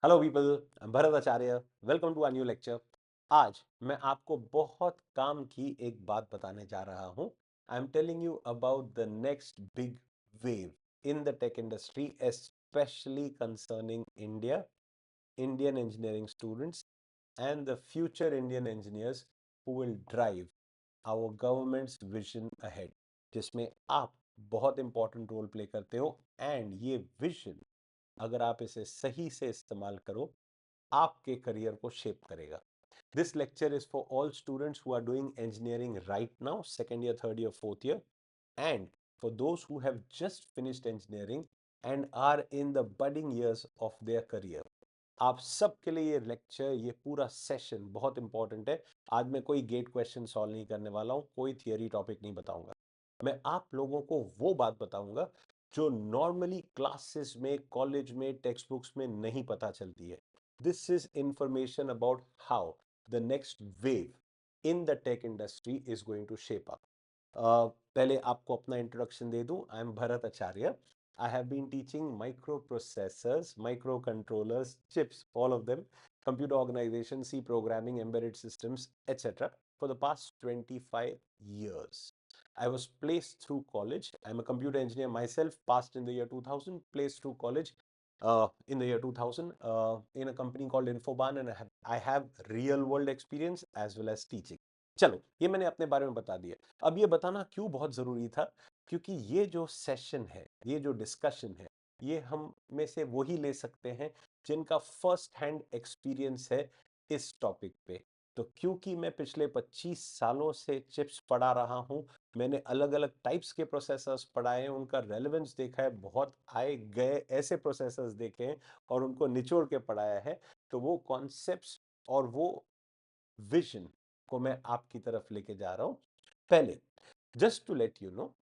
Hello people, Bharat Acharya. Welcome to a new lecture. आज मैं आपको बहुत काम की एक बात बताने जा रहा हूं। I am telling you about the next big wave in the tech industry, especially concerning India, Indian engineering students, and the future Indian engineers who will drive our government's vision ahead, जिसमें आप बहुत important role play करते हो। And ये vision, अगर आप इसे सही से इस्तेमाल करो, आपके करियर को शेप करेगा। This lecture is for all students who are doing engineering right now, second year, third year, fourth year, and for those who have just finished engineering and are in the budding years of their career. आप सबके लिए ये lecture, ये पूरा session बहुत important है। आज मैं कोई गेट क्वेश्चन सॉल्व नहीं करने वाला हूं, कोई थियरी टॉपिक नहीं बताऊंगा। मैं आप लोगों को वो बात बताऊंगा जो नॉर्मली क्लासेस में, कॉलेज में, टेक्स्ट बुक्स में नहीं पता चलती है। This is information about how the next wave in the tech industry is going to shape up. पहले आपको अपना इंट्रोडक्शन दे दूं। I am Bharat Acharya. I have been teaching microprocessors, microcontrollers, chips, all of them, computer organization, C programming, embedded systems, etc. for the past 25 years. I was placed through college. I'm a computer engineer myself, passed in the year 2000, placed through college in the year 2000 in a company called Infoban, and I have real world experience as well as teaching. चलो, ये मैंने अपने बारे में बता दिया। अब ये बताना क्यों बहुत ज़रूरी था, क्योंकि ये जो सेशन है, ये जो डिस्कशन है, ये हम में से वही ले सकते हैं जिनका फर्स्ट हैंड एक्सपीरियंस है इस टॉपिक पे। तो क्योंकि मैं पिछले 25 सालों से चिप्स पढ़ा रहा हूं, मैंने अलग अलग टाइप्स के प्रोसेसर्स पढ़ाए हैं, उनका रेलेवेंस देखा है, बहुत आए गए ऐसे प्रोसेसर्स देखे हैं और उनको निचोड़ के पढ़ाया है। तो वो कॉन्सेप्ट्स और वो विजन को मैं आपकी तरफ लेके जा रहा हूं। पहले, just to let you know,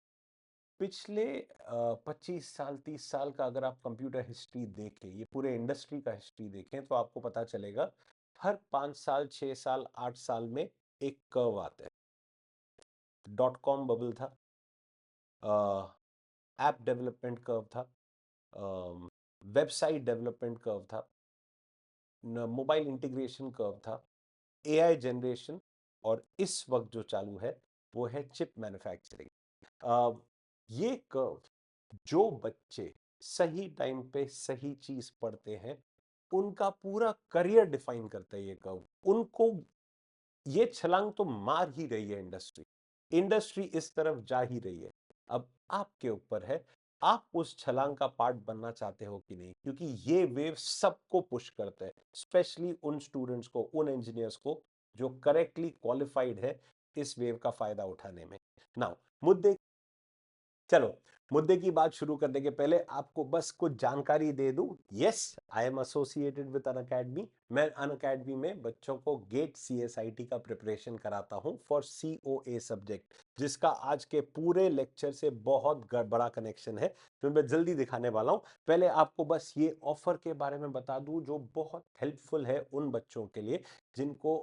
पिछले 25 साल 30 साल का अगर आप कंप्यूटर हिस्ट्री देखें, ये पूरे इंडस्ट्री का हिस्ट्री देखें, तो आपको पता चलेगा हर 5 साल, 6 साल, 8 साल में एक कर्व आता है। डॉट कॉम बबल था, ऐप डेवलपमेंट कर्व था, वेबसाइट डेवलपमेंट कर्व था, मोबाइल इंटीग्रेशन कर्व था, एआई जनरेशन, और इस वक्त जो चालू है वो है चिप मैन्युफैक्चरिंग। ये कर्व, जो बच्चे सही टाइम पे सही चीज पढ़ते हैं, उनका पूरा करियर डिफाइन करता है ये कर्व। उनको ये छलांग तो मार ही रही है इंडस्ट्री। इंडस्ट्री इस तरफ जा ही रही है। अब आपके ऊपर है, आप उस छलांग का पार्ट बनना चाहते हो कि नहीं, क्योंकि ये वेव सबको पुश करता है, स्पेशली उन स्टूडेंट्स को, उन इंजीनियर्स को जो करेक्टली क्वालिफाइड है इस वेव का फायदा उठाने में। नाउ, मुद्दे चलो, मुद्दे की बात शुरू करने के पहले आपको बस कुछ जानकारी दे दूं। Yes, I am associated with Unacademy. मैं अन अकेडमी में बच्चों को गेट सीएसआईटी का प्रिपरेशन कराता हूं फॉर सीओए सब्जेक्ट, जिसका आज के पूरे लेक्चर से बहुत बड़ा कनेक्शन है, जो मैं जल्दी दिखाने वाला हूं। पहले आपको बस ये ऑफर के बारे में बता दूं, जो बहुत हेल्पफुल है उन बच्चों के लिए जिनको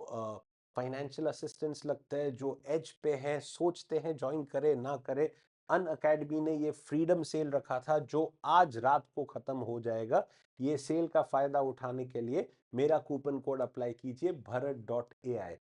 फाइनेंशियल असिस्टेंस लगता है, जो एज पे है, सोचते हैं ज्वाइन करे ना करे। अन अकेडमी ने ये फ्रीडम सेल रखा था, जो आज रात को खत्म हो जाएगा। ये सेल का फायदा उठाने के लिए मेरा कूपन कोड अप्लाई कीजिए, bharat.ai।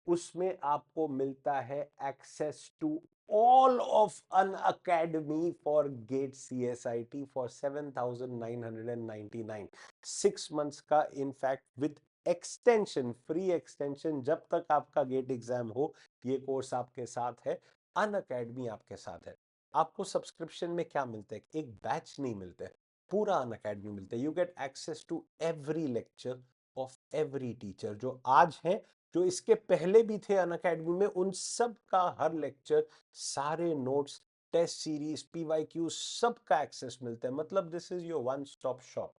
उसमें आपको मिलता है access to all of Unacademy for GATE CSIT for 7,999, 6 months का, in fact with extension, free extension, जब तक आपका गेट एग्जाम हो ये कोर्स आपके साथ है। अन अकेडमी आपके साथ है। आपको सब्सक्रिप्शन में क्या मिलता है? एक बैच नहीं मिलता है, पूरा अन अकेडमी मिलता है। You get access to every lecture of every teacher, जो आज है, जो इसके पहले भी थे अन अकेडमी में, उन सब का हर लेक्चर, सारे नोट्स, टेस्ट सीरीज, पीवाईक्यू, सब का एक्सेस मिलता है। मतलब this is your one stop shop.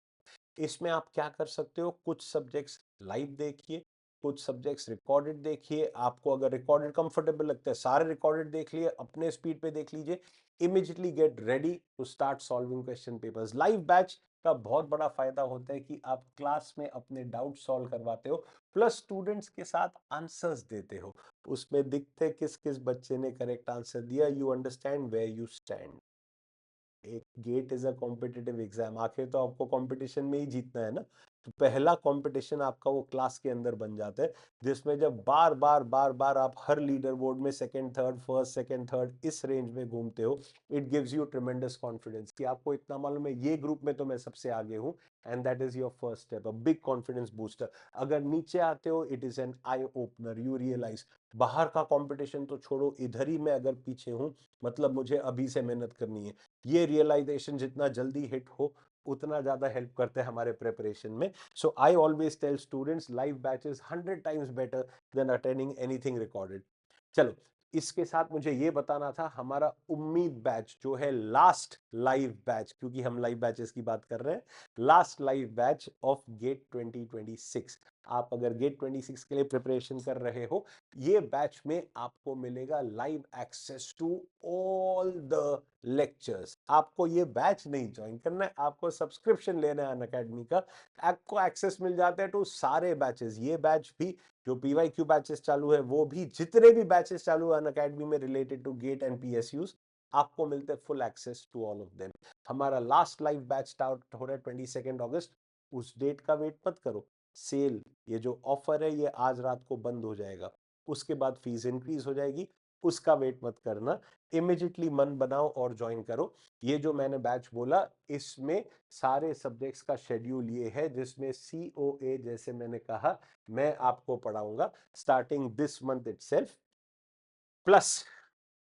इसमें आप क्या कर सकते हो, कुछ सब्जेक्ट्स लाइव देखिए, कुछ सब्जेक्ट्स रिकॉर्डेड देखिए। आपको अगर रिकॉर्डेड कंफर्टेबल लगता है, सारे रिकॉर्डेड देख लिए, अपने स्पीड पे देख लीजिए। Immediately get ready to start solving question papers. Live batch का बहुत बड़ा फायदा होता है कि आप क्लास में अपने डाउट सॉल्व करवाते हो, प्लस स्टूडेंट्स के साथ आंसर्स देते हो। उसमें दिखते किस किस बच्चे ने करेक्ट आंसर दिया। You understand where you stand. एक GATE is a competitive exam, आखिर तो आपको कंपटीशन में ही जीतना है ना। तो पहला कंपटीशन आपका वो क्लास के अंदर बन जाता है, जिसमें जब बार बार बार बार आप हर लीडर बोर्ड में second third, first second third इस रेंज में घूमते हो, it gives you tremendous confidence कि आपको इतना मालूम है ये ग्रुप में तो मैं सबसे आगे हूँ, and that is your first step, a big confidence booster. अगर नीचे आते हो, it is an eye opener, you realise बाहर का कंपटीशन तो छोड़ो, इधर ही मैं अगर पीछे हूँ, मतलब मुझे अभी से मेहनत करनी है। ये रियलाइजेशन जितना जल्दी हिट हो, उतना ज्यादा हेल्प करते हैं हमारे प्रिपरेशन में। So I always tell students, live batches 100 times better than attending anything recorded. चलो, इसके साथ मुझे ये बताना था, हमारा उम्मीद बैच जो है लास्ट लाइव बैच, क्योंकि हम लाइव बैचेस की बात कर रहे हैं, last live batch of GATE 2026। आप अगर गेट 26 के लिए प्रिपरेशन कर रहे हो, ये बैच में आपको मिलेगा live access to all the lectures. आपको ये बैच नहीं ज्वाइन करना है, आपको सब्सक्रिप्शन लेना है अनअकैडमी का, आपको एक्सेस मिल जाता है टू सारे बैचेस। ये बैच भी, जो PYQ बैचेस चालू है, वो भी, जितने भी बैचेस चालू है अनअकैडमी में related to GATE and PSUs, आपको मिलते हैं full access to all of them. हमारा लास्ट लाइव बैच स्टार्ट हो रहा है 22 अगस्त। उस डेट का वेट मत करो, सेल, ये जो ऑफर है ये आज रात को बंद हो जाएगा, उसके बाद फीस इंक्रीज हो जाएगी, उसका वेट मत करना, इमिजिएटली मन बनाओ और ज्वाइन करो। ये जो मैंने बैच बोला, इसमें सारे सब्जेक्ट्स का शेड्यूल ये है, जिसमें COA, जैसे मैंने कहा, मैं आपको पढ़ाऊंगा starting this month itself. Plus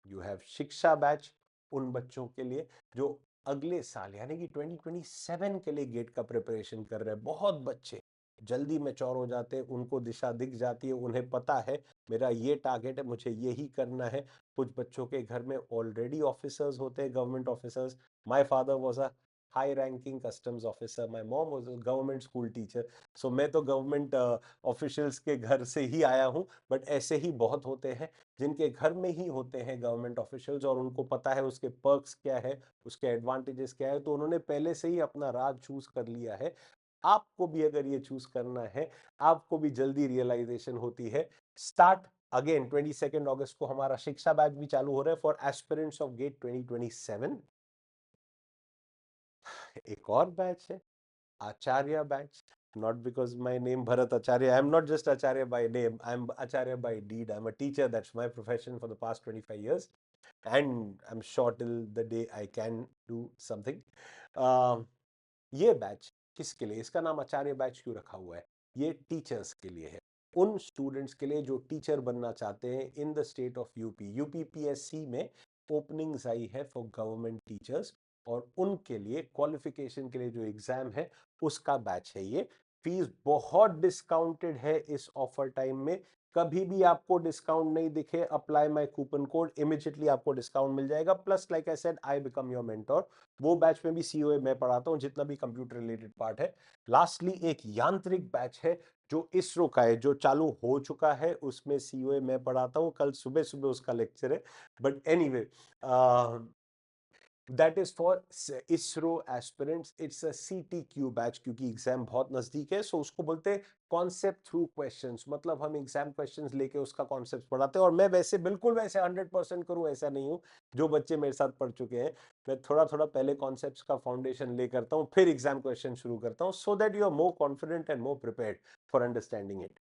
you have शिक्षा बैच उन बच्चों के लिए जो अगले साल यानी कि 2027 के लिए गेट का प्रिपरेशन कर रहे हैं। बहुत बच्चे जल्दी मैच्योर हो जाते हैं, उनको दिशा दिख जाती है, उन्हें पता है मेरा ये टारगेट है, मुझे यही करना है। कुछ बच्चों के घर में ऑलरेडी ऑफिसर्स होते हैं, government officers. My father was a high ranking customs officer, my mom was a government school teacher. So मैं तो गवर्नमेंट ऑफिशियल्स के घर से ही आया हूँ, बट ऐसे ही बहुत होते हैं जिनके घर में ही होते हैं गवर्नमेंट ऑफिशियल्स, और उनको पता है उसके पर्क्स क्या है, उसके एडवांटेजेस क्या है, तो उन्होंने पहले से ही अपना राह चूज कर लिया है। आपको भी अगर ये चूज करना है, आपको भी जल्दी रियलाइजेशन होती है। स्टार्ट अगेन 22 अगस्त को हमारा शिक्षा बैच भी चालू हो रहा है फॉर एस्पिरेंट्स ऑफ गेट 2027। एक और बैच है, Acharya batch, not because my name Bharat Acharya. I'm not just Acharya by name, I'm Acharya by deed. I'm a teacher, that's my profession for the past 25 years. And I'm sure till the day I can do something. ये batch किसके लिए, इसका नाम आचार्य batch क्यों रखा हुआ है? ये टीचर्स के लिए है, उन स्टूडेंट्स के लिए जो टीचर बनना चाहते हैं in the state of UP. UPPSC में ओपनिंग्स आई है फॉर गवर्नमेंट टीचर्स, और उनके लिए क्वालिफिकेशन के लिए जो एग्जाम है उसका बैच है ये। फीस बहुत डिस्काउंटेड है इस ऑफर टाइम में, कभी भी आपको डिस्काउंट नहीं दिखे, apply my coupon code, immediately आपको डिस्काउंट मिल जाएगा। Plus like I said, I become your mentor. वो बैच में भी COA मैं पढ़ाता हूँ, जितना भी कंप्यूटर रिलेटेड पार्ट है। लास्टली एक यांत्रिक बैच है जो इसरो का है, जो चालू हो चुका है, उसमें COA मैं पढ़ाता हूँ, कल सुबह सुबह उसका लेक्चर है। But anyway, that is for ISRO aspirants, it's a CTQ batch, क्योंकि एग्जाम बहुत नजदीक है, सो उसको बोलते हैं कॉन्सेप्ट थ्रू क्वेश्चंस। मतलब हम एग्जाम क्वेश्चंस लेके उसका कॉन्सेप्ट पढ़ाते हैं, और मैं वैसे बिल्कुल वैसे 100% करूं ऐसा नहीं हूं, जो बच्चे मेरे साथ पढ़ चुके हैं, मैं थोड़ा थोड़ा पहले कॉन्सेप्ट्स का फाउंडेशन ले करता हूं, फिर एग्जाम क्वेश्चन शुरू करता हूं, so that you are more confident and more prepared for understanding it.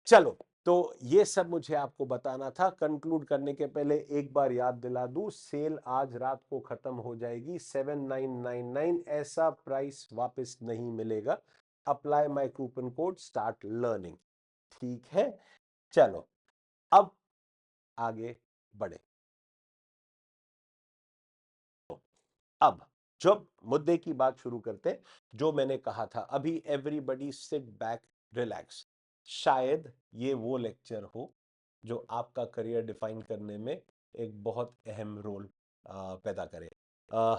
चलो, तो ये सब मुझे आपको बताना था। कंक्लूड करने के पहले एक बार याद दिला दूं, सेल आज रात को खत्म हो जाएगी, 7999, ऐसा प्राइस वापस नहीं मिलेगा। Apply my coupon code, start learning. ठीक है, चलो अब आगे बढ़े। अब जब मुद्दे की बात शुरू करते, जो मैंने कहा था अभी, एवरीबडी सिट बैक, रिलैक्स। शायद ये वो लेक्चर हो जो आपका करियर डिफाइन करने में एक बहुत अहम रोल पैदा करे।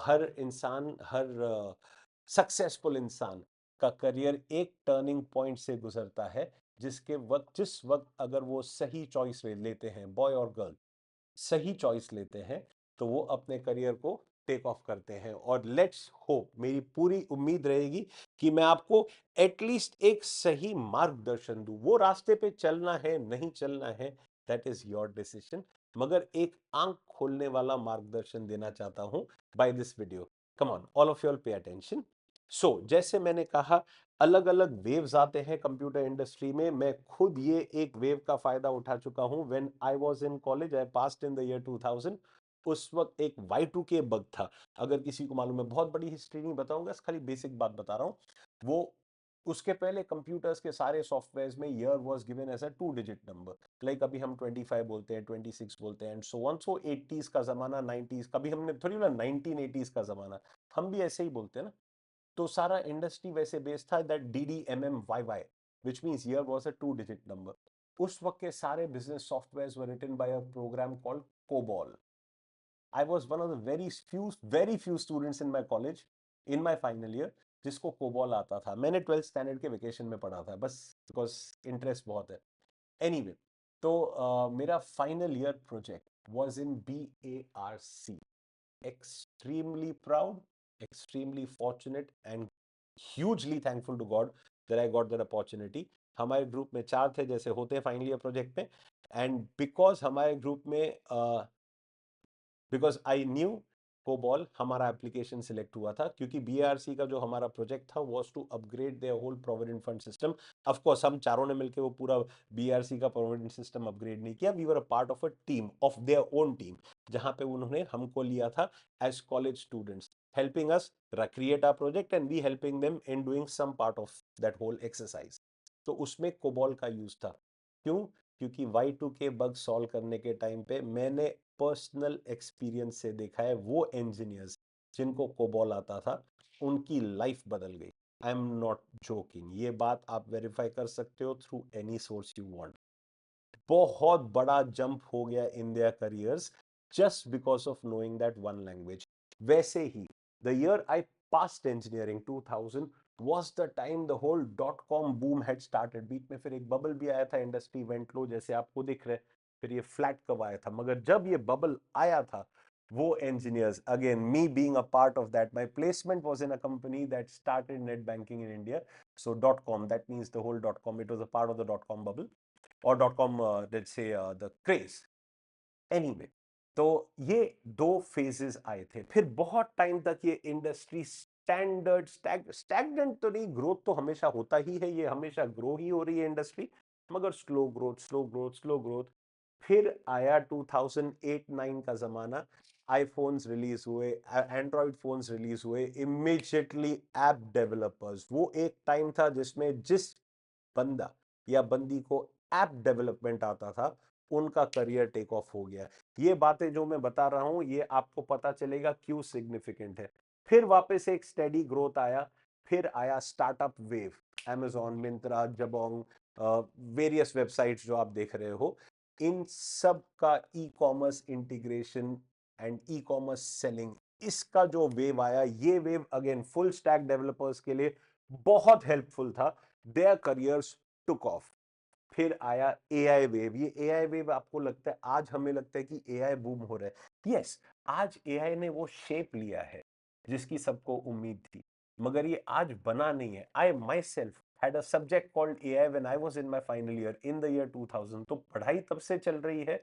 हर इंसान, हर सक्सेसफुल इंसान का करियर एक टर्निंग पॉइंट से गुजरता है, जिस वक्त अगर वो सही चॉइस लेते हैं, बॉय और गर्ल सही चॉइस लेते हैं, तो वो अपने करियर को टेक ऑफ करते हैं। और लेट्स होप, मेरी पूरी उम्मीद रहेगी कि मैं आपको एटलीस्ट एक सही मार्गदर्शन दूं। वो रास्ते पे चलना है नहीं चलना है, दैट इज योर डिसीजन, मगर एक आंख खोलने वाला मार्गदर्शन देना चाहता हूं by this video. Come on, all of you all pay attention. So जैसे मैंने कहा, अलग अलग वेव्स आते हैं कंप्यूटर इंडस्ट्री में। मैं खुद ये एक वेव का फायदा उठा चुका हूं। When I was in college, I passed in the year 2000। उस वक्त एक Y2K बग था। अगर किसी को मालूम है, बहुत बड़ी हिस्ट्री नहीं बताऊंगा, खाली बेसिक बात बता रहा हूं। वो उसके पहले कंप्यूटर्स के सारे सॉफ्टवेयर्स में year was given as a 2 digit number. Like अभी हम 25 बोलते हैं, 26 बोलते हैं, and so on. So 80s का जमाना, 90s, कभी हमने थोड़ी बोला 1980s का जमाना, हम भी ऐसे ही बोलते हैं ना। तो सारा इंडस्ट्री वैसे बेस्ड था, that DDMMYY, which means year was a 2 digit number. उस वक्त के सारे business softwares were written by a program called COBOL. I was one of the very few students in my college, in my final year, जिसको COBOL आता था। मैंने 12th standard के vacation में पढ़ा था, बस बिकॉज इंटरेस्ट बहुत है। एनीवे, तो मेरा final year project was in BARC। extremely proud, extremely fortunate and hugely thankful to God that I got that opportunity. हमारे ग्रुप में 4 थे, जैसे होते हैं फाइनल ईयर प्रोजेक्ट में। एंड बिकॉज हमारे ग्रुप में बिकॉज आई न्यू कोबॉल, हमारा एप्लीकेशन सिलेक्ट हुआ था, क्योंकि BARC का जो हमारा प्रोजेक्ट था was to upgrade their whole provident fund system. Of course हम चारों ने मिलकर वो पूरा BARC का प्रोविडेंट सिस्टम अपग्रेड नहीं किया। We were a part of a team, of their own team, जहां पे उन्होंने हमको लिया था as college students, helping us create our project and we helping them in doing some part of that whole exercise. तो उसमें COBOL का use था। क्यों? क्योंकि Y2K बग सॉल्व करने के टाइम पे मैंने पर्सनल एक्सपीरियंस से देखा है, वो इंजीनियर्स जिनको कोबॉल आता था, उनकी लाइफ बदल गई। आई एम नॉट जोकिंग, ये बात आप वेरीफाई कर सकते हो through any source you want. बहुत बड़ा जंप हो गया in their careers, just because of knowing that one language. वैसे ही the year I passed engineering 2000 was the time the whole .com boom had started। बीच में फिर एक बबल भी आया था, इंडस्ट्री वेंट लो, जैसे आपको दिख रहा है। फिर ये फ्लैट कब आया था, मगर जब ये बबल आया था, वो engineers, again me being a part of that, my placement was in a company that started net banking in India। So .com, that means the whole .com, it was a part of the .com bubble, or .com, let's say, the craze। anyway, तो ये 2 phases आए थे। फिर बहुत time तक ये industry stagnant तो नहीं, ग्रोथ तो हमेशा होता ही है, ये हमेशा ग्रो ही हो रही है इंडस्ट्री, मगर slow growth, slow growth, slow growth. फिर आया 2008-9 का जमाना, आईफोन्स रिलीज हुए, एंड्रॉइड फोन्स रिलीज हुए, इमीडिएटली ऐप डेवलपर्स, वो एक टाइम था जिसमें जिस बंदा या बंदी को ऐप डेवलपमेंट आता था, उनका करियर टेक ऑफ हो गया। ये बातें जो मैं बता रहा हूं, ये आपको पता चलेगा क्यों सिग्निफिकेंट है। फिर वापस एक स्टेडी ग्रोथ आया। फिर आया startup wave, Amazon, Myntra, Jabong, various websites जो आप देख रहे हो, इन सब का e commerce integration and e commerce selling, इसका जो वेव आया, ये wave again full stack developers के लिए बहुत हेल्पफुल था। Their careers took off. फिर आया AI वेव। ये AI वेव आपको लगता है, आज हमें लगता है कि AI बूम हो रहा है। यस, आज AI ने वो शेप लिया है जिसकी सबको उम्मीद थी, मगर ये आज बना नहीं है। I myself had a subject called AI when I was in my final year in the year 2000। तो पढ़ाई तब से चल रही है।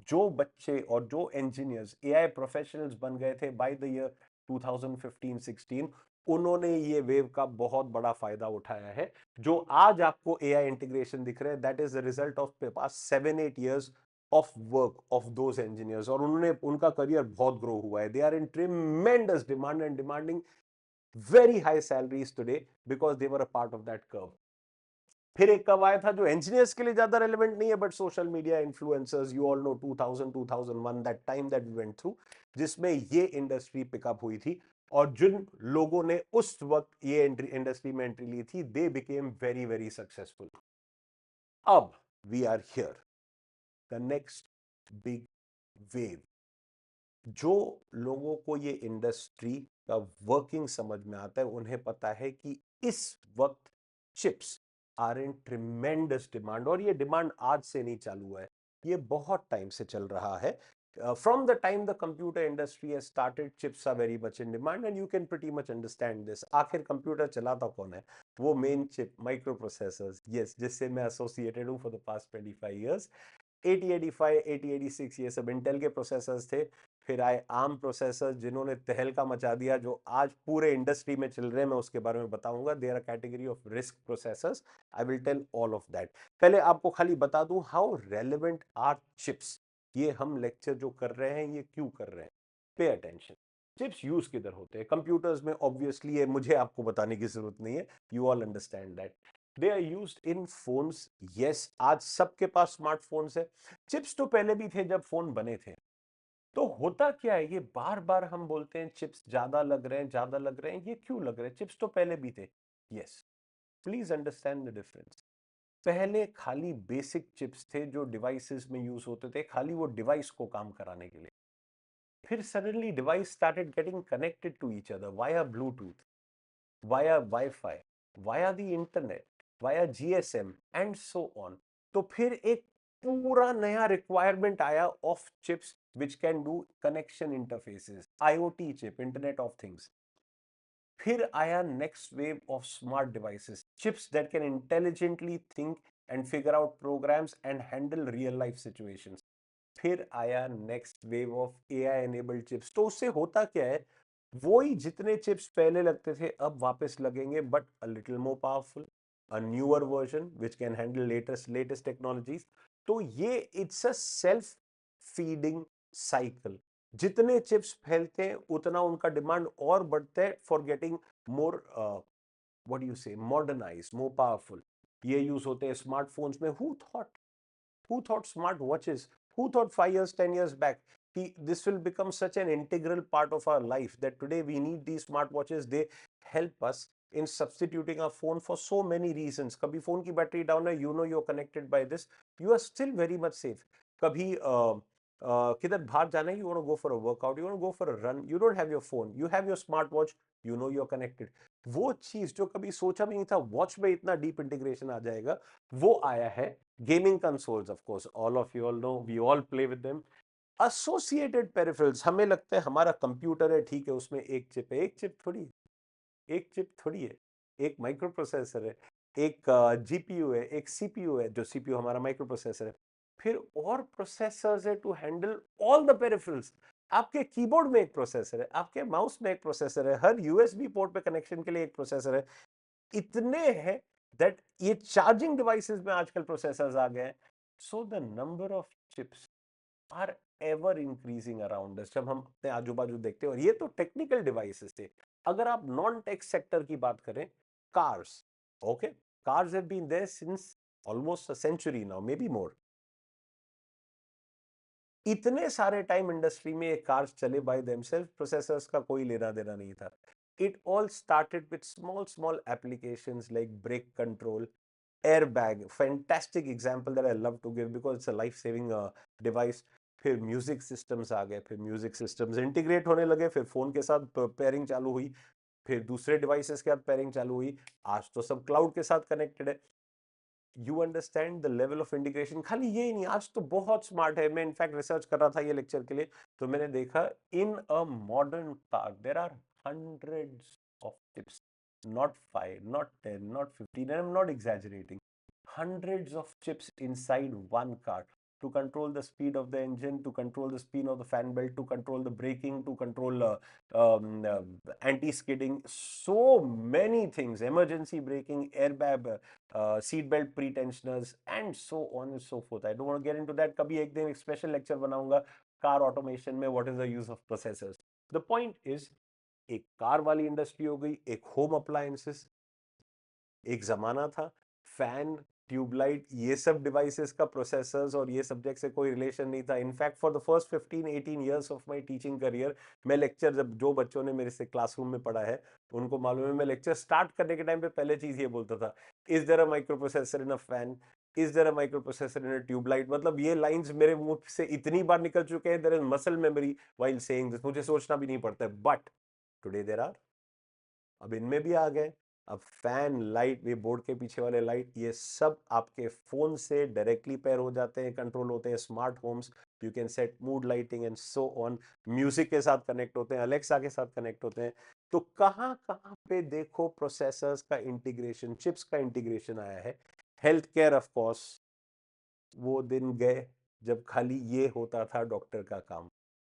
जो बच्चे और जो इंजीनियर्स AI प्रोफेशनल्स बन गए थे बाय द ईयर 2015-16, उन्होंने ये वेव का बहुत बड़ा फायदा उठाया है। जो आज आपको AI इंटीग्रेशन दिख रहे हैं, that is the result of past 7-8 years of work of those engineers. और उन्होंने, उनका करियर बहुत ग्रो हुआ है। They are in tremendous demand and demanding very high salaries today because they were a part of that curve। फिर एक कब आया था जो इंजीनियर्स के लिए ज्यादा रेलेवेंट नहीं है, but social media influencers, you all know 2000 2001, that time that we went through, जिसमें ये इंडस्ट्री पिकअप हुई थी। और जिन लोगों ने उस वक्त ये इंडस्ट्री में एंट्री ली थी, they became very very successful. अब we are here, the next big wave. जो लोगों को ये इंडस्ट्री का वर्किंग समझ में आता है, उन्हें पता है कि इस वक्त chips are in tremendous demand. और ये डिमांड आज से नहीं चालू हुआ है, ये बहुत टाइम से चल रहा है। From the time the computer industry has started, chips are very much in demand and you can pretty much understand this. आखिर कंप्यूटर चलाता कौन है? वो main chip, microprocessors. Yes, जिससे मैं एसोसिएटेड हूं फॉर द पास्ट 25 years। 8085, 8086 ये सब इंटेल के प्रोसेसर्स थे। फिर आए आर्म प्रोसेसर्स जिन्होंने तहलका मचा दिया, जो आज पूरे इंडस्ट्री में चल रहे हैं, मैं उसके बारे में बताऊंगा। There are category of RISC processors, I will tell all of that. पहले आपको खाली बता दूं हाउ रेलेवेंट आर चिप्स। ये हम लेक्चर जो कर रहे हैं ये क्यों कर रहे हैं, पे अटेंशन। चिप्स यूज किधर होते हैं? कंप्यूटर्स में ऑब्वियसली, है मुझे आपको बताने की जरूरत नहीं है, you all understand that. They are used in phones, yes, आज सबके पास स्मार्टफोन्स है। चिप्स तो पहले भी थे जब फोन बने थे। तो होता क्या है, ये बार बार हम बोलते हैं चिप्स ज्यादा लग रहे हैं, ज्यादा लग रहे हैं, ये क्यों लग रहे हैं? चिप्स तो पहले भी थे। Yes, please understand the difference. पहले खाली बेसिक चिप्स थे जो डिवाइसेस में यूज होते थे, खाली वो डिवाइस को काम कराने के लिए। फिर suddenly device started getting connected to each other via Bluetooth, via WiFi, via the internet, via GSM and so on. तो फिर एक पूरा नया रिक्वायरमेंट आया of chips which can do connection interfaces, IoT chip, Internet of Things. फिर आया next wave of smart devices, chips that can intelligently think and figure out programs and handle real life situations. फिर आया next wave of AI enabled chips. तो उससे होता क्या है, वही जितने चिप्स पहले लगते थे अब वापस लगेंगे, but a little more powerful, a newer version which can handle latest technologies. तो ये it's a self feeding cycle. जितने चिप्स फैलते हैं उतना उनका डिमांड और बढ़ता है for getting more, what you से, मॉडर्नाइज, मोर पावरफुल। ये यूज होते हैं स्मार्टफोन्स में। Who thought smart watches? Who thought 5 years, 10 years back this will become such an integral part of our life that today we need these smart watches? They help us in substituting our phone for so many reasons. कभी phone की battery down है, you know you're connected by this, you are still very much safe. कभी किधर बाहर जाना है, you want to go for a workout, you want to go for a run, you don't have your phone, you have your smart watch, you know you're connected. वो चीज जो कभी सोचा भी नहीं था वॉच में इतना डीप इंटीग्रेशन आ जाएगा, वो आया है। Gaming consoles, of course all of you all know, we all play with them. Associated peripherals, हमें लगता है हमारा कंप्यूटर है, ठीक है, उसमें एक चिप है। एक चिप थोड़ी, एक चिप थोड़ी है, एक माइक्रो प्रोसेसर है, एक जीपीयू है, एक सीपीयू है, जो सीपीयू हमारा माइक्रो प्रोसेसर है। फिर और प्रोसेसर्स है to handle all the peripherals. आपके कीबोर्ड में एक प्रोसेसर है, आपके माउस में एक प्रोसेसर है, हर यूएसबी पोर्ट पे कनेक्शन के लिए एक प्रोसेसर है। इतने हैं दैट ये चार्जिंग डिवाइसेस में आजकल प्रोसेसर्स आ गए हैं। So the number of chips are ever increasing around us. जब हम अपने आजू बाजू देखते हैं, और ये तो टेक्निकल डिवाइसेस थे। अगर आप नॉन टेक सेक्टर की बात करें, cars, okay, cars have been there since almost a century now, maybe more. इतने सारे टाइम इंडस्ट्री में ये कार्स चले बाय देमसेल्फ, प्रोसेसर्स का कोई लेना देना नहीं था। It all started with small small applications like brake control, airbag, fantastic example that I love to give because it's a life saving device. फिर म्यूजिक सिस्टम्स आ गए, फिर म्यूजिक सिस्टम्स इंटीग्रेट होने लगे, फिर फोन के साथ पेयरिंग चालू हुई, फिर दूसरे डिवाइसेस के साथ पेयरिंग चालू हुई, आज तो सब क्लाउड के साथ कनेक्टेड है। You understand the level of integration. खाली ये ही नहीं, आज तो बहुत स्मार्ट है। मैं इनफैक्ट रिसर्च कर रहा था ये लेक्चर के लिए, तो मैंने देखा in a modern car there are hundreds of chips, not 5, not 10, not 15, and I'm not exaggerating. Hundreds of chips inside one car to control the speed of the engine, to control the speed of the fan belt, to control the braking, to control anti-skidding, so many things, emergency braking, airbag, seat belt pretensioners, and so on and so forth. I don't want to get into that. कभी एक दिन एक special lecture बनाऊंगा car automation में, what is the use of processors. The point is, एक car वाली industry हो गई, एक होम अप्लायंसेस। एक जमाना था फैन, ट्यूबलाइट, ये सब डिवाइसेस का प्रोसेसर्स और ये सब्जेक्ट से कोई रिलेशन नहीं था। In fact for the first 15-18 years of my teaching career, मैं लेक्चर, जब जो बच्चों ने मेरे से क्लासरूम में पढ़ा है उनको मालूम है, मैं लेक्चर स्टार्ट करने के टाइम पे पहले चीज ये बोलता था, is there a micro processor in a fan, is there a micro processor in a tubelight. मतलब ये लाइंस मेरे मुंह से इतनी बार निकल चुके हैं, there is muscle memory while saying this, मुझे सोचना भी नहीं पड़ता है। बट टुडे देयर आर, अब इनमें भी आ गए। अब फैन, लाइट, ये बोर्ड के पीछे वाले लाइट, ये सब आपके फोन से डायरेक्टली पेयर हो जाते हैं, कंट्रोल होते हैं। Smart homes, you can set mood lighting and so on. Music के साथ कनेक्ट होते हैं, अलेक्सा के साथ कनेक्ट होते हैं। तो कहां कहां पे देखो प्रोसेसर्स का इंटीग्रेशन, चिप्स का इंटीग्रेशन आया है। हेल्थ केयर, ऑफ कोर्स, वो दिन गए। जब खाली ये होता था डॉक्टर का काम।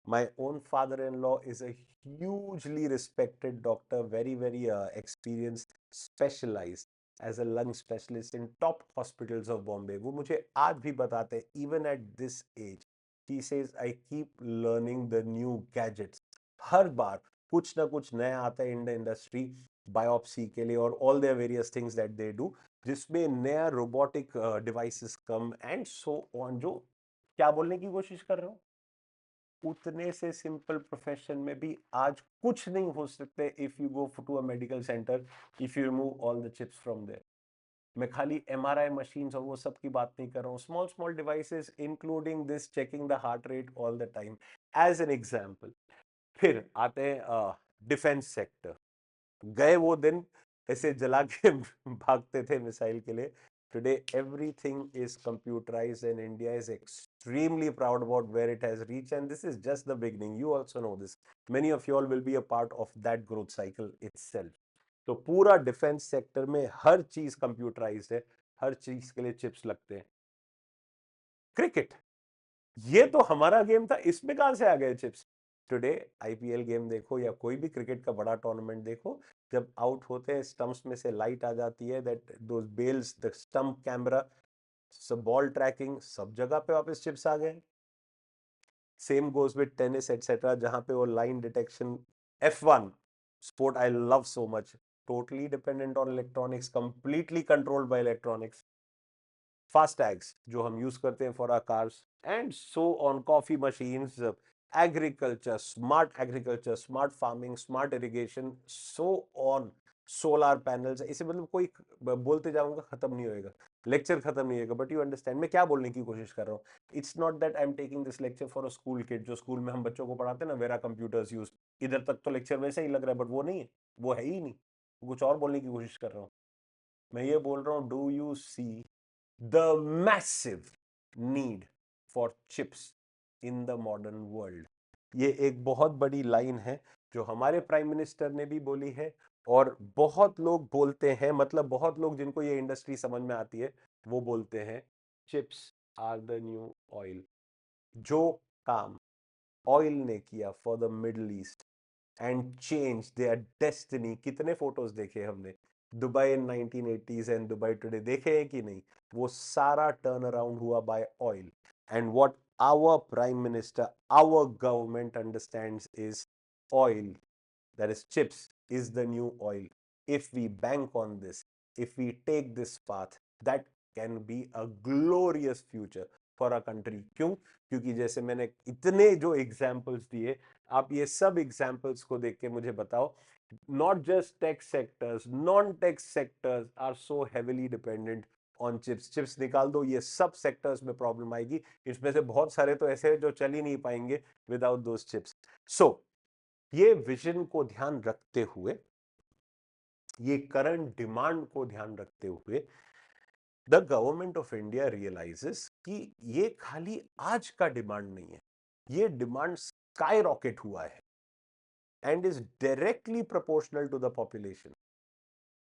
My own father-in-law is a hugely respected doctor, very, very experienced, specialized as a lung specialist in top hospitals of Bombay. वो मुझे आज भी बताते हैं, even at this age, he says, I keep learning the new gadgets. हर बार कुछ ना कुछ नया आता है इन द इंडस्ट्री, बायोप्सी के लिए और all their various things that they do, जिसमें नया robotic devices come and so on. जो क्या बोलने की कोशिश कर रहे हो, उतने से सिंपल प्रोफेशन में भी आज कुछ नहीं हो सकते if you go to a medical centre, if you remove all the chips from there. मैं खाली एमआरआई मशीन्स और वो सब की बात नहीं कर रहा हूँ, small small devices including this checking the heart rate all the time, as an example. फिर आते हैं डिफेंस सेक्टर। गए वो दिन ऐसे जला के भागते थे मिसाइल के लिए। Today, everything is computerized, and India is extremely proud about where it has reached. And this is just the beginning. You also know this. Many of you all will be a part of that growth cycle itself. तो पूरा defence sector में हर चीज computerised है, हर चीज के लिए chips लगते हैं। क्रिकेट, ये तो हमारा गेम था, इसमें कहां से आ गए चिप्स? टुडे आईपीएल गेम देखो या कोई भी क्रिकेट का बड़ा टूर्नामेंट देखो, जब आउट होते हैं स्टंप्स में से लाइट आ जाती है, that those bells the stump camera, सब बॉल ट्रैकिंग, सब जगह पे वापस चिप्स आ गए। Same goes with tennis etcetera, जहां पे वो line detection, F1 sport I love so much, totally dependent on electronics, completely controlled by electronics. FASTags जो हम यूज करते हैं for our cars and so on, coffee machines, agriculture, smart agriculture, smart farming, smart irrigation, so on, solar panels, इसे मतलब कोई बोलते जाऊंगा खत्म नहीं होएगा, लेक्चर खत्म नहीं होगा। बट यू अंडरस्टैंड मैं क्या बोलने की कोशिश कर रहा हूँ। It's not that I am taking this lecture for a school kid, जो स्कूल में हम बच्चों को पढ़ाते हैं ना, वेरा कंप्यूटर्स यूज, इधर तक तो लेक्चर वैसे ही लग रहा है, बट वो नहीं है, वो है ही नहीं, कुछ और बोलने की कोशिश कर रहा हूँ। मैं ये बोल रहा हूँ, do you see the massive need for chips in the modern world? ये एक बहुत बड़ी लाइन है जो हमारे प्राइम मिनिस्टर ने भी बोली है, और बहुत लोग बोलते हैं, मतलब बहुत लोग जिनको ये इंडस्ट्री समझ में आती है वो बोलते हैं, chips are the new oil. जो काम ऑयल ने किया for the Middle East and change their destiny, कितने फोटोज देखे हमने, Dubai in 1980s and Dubai today, देखे हैं कि नहीं? वो सारा टर्न अराउंड हुआ by oil. And what our prime minister, our government understands is oil, that is chips, is the new oil. If we bank on this, if we take this path, that can be a glorious future for our country. क्यों? क्योंकि जैसे मैंने इतने जो examples दिए, आप ये सब एग्जाम्पल्स को देख के मुझे बताओ, not just tech sectors, non-tech sectors are so heavily dependent on chips. Chips निकाल दो, ये सब सेक्टर्स में प्रॉब्लम आएगी। इसमें से बहुत सारे तो ऐसे हैं जो चल ही नहीं पाएंगे विदाउट दोस चिप्स। सो ये विजन को ध्यान रखते हुए, ये करंट डिमांड को ध्यान रखते हुए, the government of India realises कि ये खाली आज का डिमांड नहीं है, ये डिमांड स्काई रॉकेट हुआ है and is directly proportional to the population,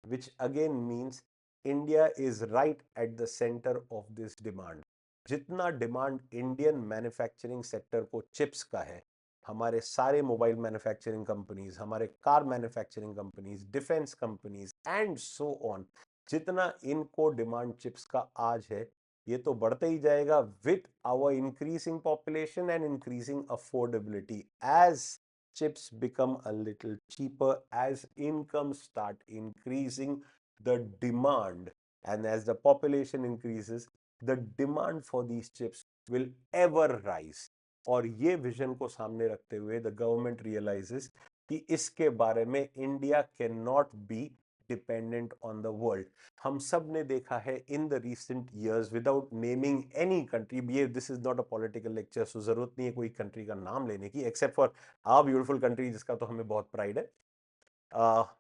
which again means India is right at the center of this demand. जितना डिमांड इंडियन मैन्युफैक्चरिंग सेक्टर को चिप्स का है, हमारे सारे मोबाइल मैन्युफैक्चरिंग कंपनीज, हमारे car manufacturing companies, defence companies and so on, जितना इनको demand chips का आज है, ये तो बढ़ते ही जाएगा with our increasing population and increasing affordability. As chips become a little cheaper, as incomes start increasing, the demand, and as the population increases, the demand for these chips will ever rise. और ये vision को सामने रखते हुए the government realises कि इसके बारे में India can not be dependent on the world. हम सब ने देखा है in the recent years, without naming any country, ये this is not a political lecture, so जरूरत नहीं है कोई कंट्री का नाम लेने की, except for our beautiful country, जिसका तो हमें बहुत प्राइड है।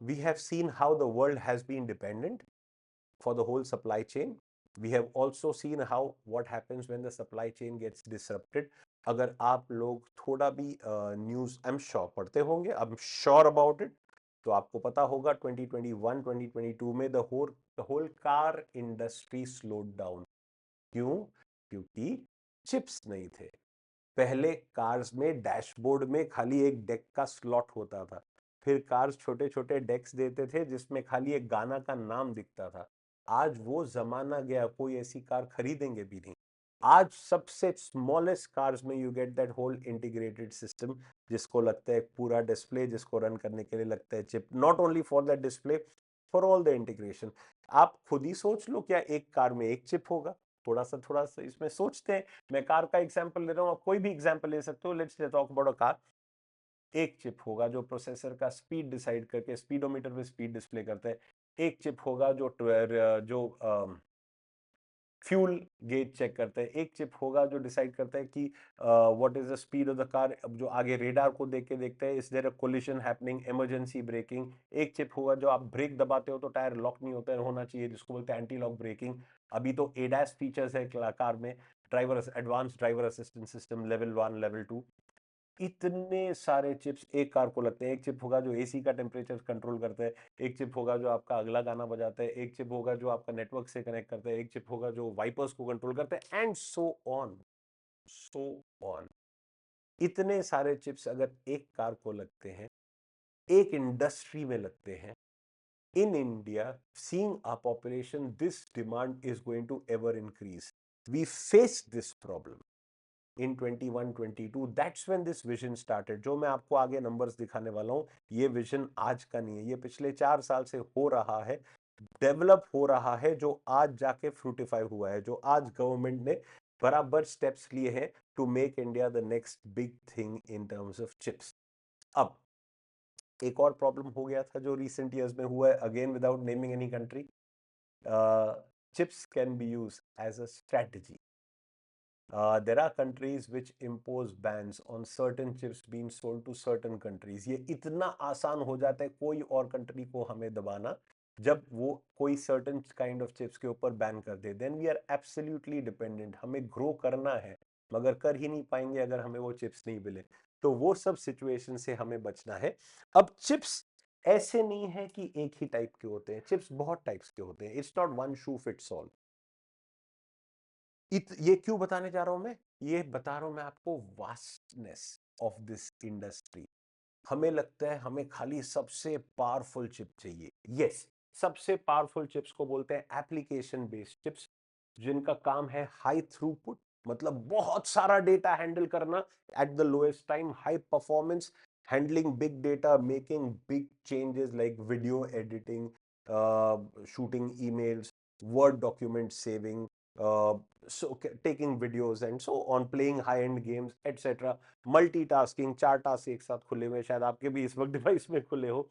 We have seen how the world has been dependent for the whole supply chain. We have also seen how what happens when the supply chain gets disrupted. अगर आप लोग थोड़ा भी न्यूज़ आई एम श्योर पढ़ते होंगे, I am sure about it, तो आपको पता होगा 2021 2022 में the whole car industry slowed down. क्यों? क्योंकि चिप्स नहीं थे। पहले कार्स में डैशबोर्ड में खाली एक डेक का स्लॉट होता था, फिर कार्स छोटे छोटे डेक्स देते थे जिसमें खाली एक गाना का नाम दिखता था। आज वो जमाना गया, कोई ऐसी कार खरीदेंगे भी नहीं। आज सबसे स्मॉलेस्ट कार्स में you get that whole integrated system, जिसको लगता है पूरा डिस्प्ले, जिसको रन करने के लिए लगता है chip, not only for that display, for all the integration. आप खुद ही सोच लो, क्या एक कार में एक चिप होगा? थोड़ा सा इसमें सोचते हैं। मैं कार का एग्जांपल ले रहा हूं, आप कोई भी एग्जांपल ले सकते हो। Let's talk about a car. एक चिप होगा जो प्रोसेसर का स्पीड डिसाइड करके स्पीडोमीटर में स्पीड डिस्प्ले करता है। एक चिप होगा जो फ्यूल गेज चेक करता है। एक चिप होगा जो डिसाइड करता है कि what is the speed of the car, अब जो आगे रेडार को देख के देखता है is there a collision happening, emergency braking. एक चिप होगा जो आप ब्रेक दबाते हो तो टायर लॉक नहीं होता है, होना चाहिए, जिसको बोलते हैं एंटी लॉक ब्रेकिंग। अभी तो एडैस फीचर्स है कार में, driver advance driver assistant system level 1 level 2। इतने सारे चिप्स एक कार को लगते हैं। एक चिप होगा जो एसी का टेम्परेचर कंट्रोल करता है। एक चिप होगा जो आपका अगला गाना बजाता है। एक चिप होगा जो आपका नेटवर्क से कनेक्ट करता है। एक चिप होगा जो वाइपर्स को कंट्रोल करता है, एंड सो ऑन। इतने सारे चिप्स अगर एक कार को लगते हैं, एक इंडस्ट्री में लगते हैं, in India, seeing our population, this demand is going to ever increase. We face this problem in 21-22. That's when this vision started. जो मैं आपको आगे नंबर्स दिखाने वाला हूं, ये विजन आज का नहीं है, ये पिछले 4 साल से हो रहा है, डेवलप हो रहा है, जो आज जाके फ्रूटिफाई हुआ है, जो आज गवर्नमेंट ने बराबर स्टेप्स लिए हैं to make India the next big thing in terms of chips. अब एक और प्रॉब्लम हो गया था जो रिसेंट ईयर्स में हुआ है, again without naming any country. Chips can be use as a strategy. There are countries which impose bans on certain chips being sold to certain countries. ये इतना आसान हो जाता है कोई और कंट्री को हमें दबाना, जब वो कोई certain kind of chips के ऊपर बैन कर दे। Then we are absolutely dependent. हमें ग्रो करना है, मगर कर ही नहीं पाएंगे अगर हमें वो चिप्स नहीं मिले। तो वो सब सिचुएशन से हमें बचना है। अब चिप्स ऐसे नहीं है कि एक ही टाइप के होते हैं, चिप्स बहुत टाइप्स के होते हैं। It's not one shoe fits all. ये क्यों बताने जा रहा हूं मैं? ये बता रहा हूं मैं आपको वास्टनेस ऑफ दिस इंडस्ट्री। हमें लगता है हमें खाली सबसे पावरफुल चिप चाहिए। यस, सबसे पावरफुल चिप्स को बोलते हैं एप्लीकेशन बेस्ड चिप्स, जिनका काम है हाई थ्रूपुट, मतलब बहुत सारा डेटा हैंडल करना at the lowest time, high performance, handling big data, making big changes like video editing, shooting emails, word document saving, so taking videos and so on, playing high end games etc, multitasking, 4 task एक साथ खुले हुए, शायद आपके भी इस वक्त device में खुले हो।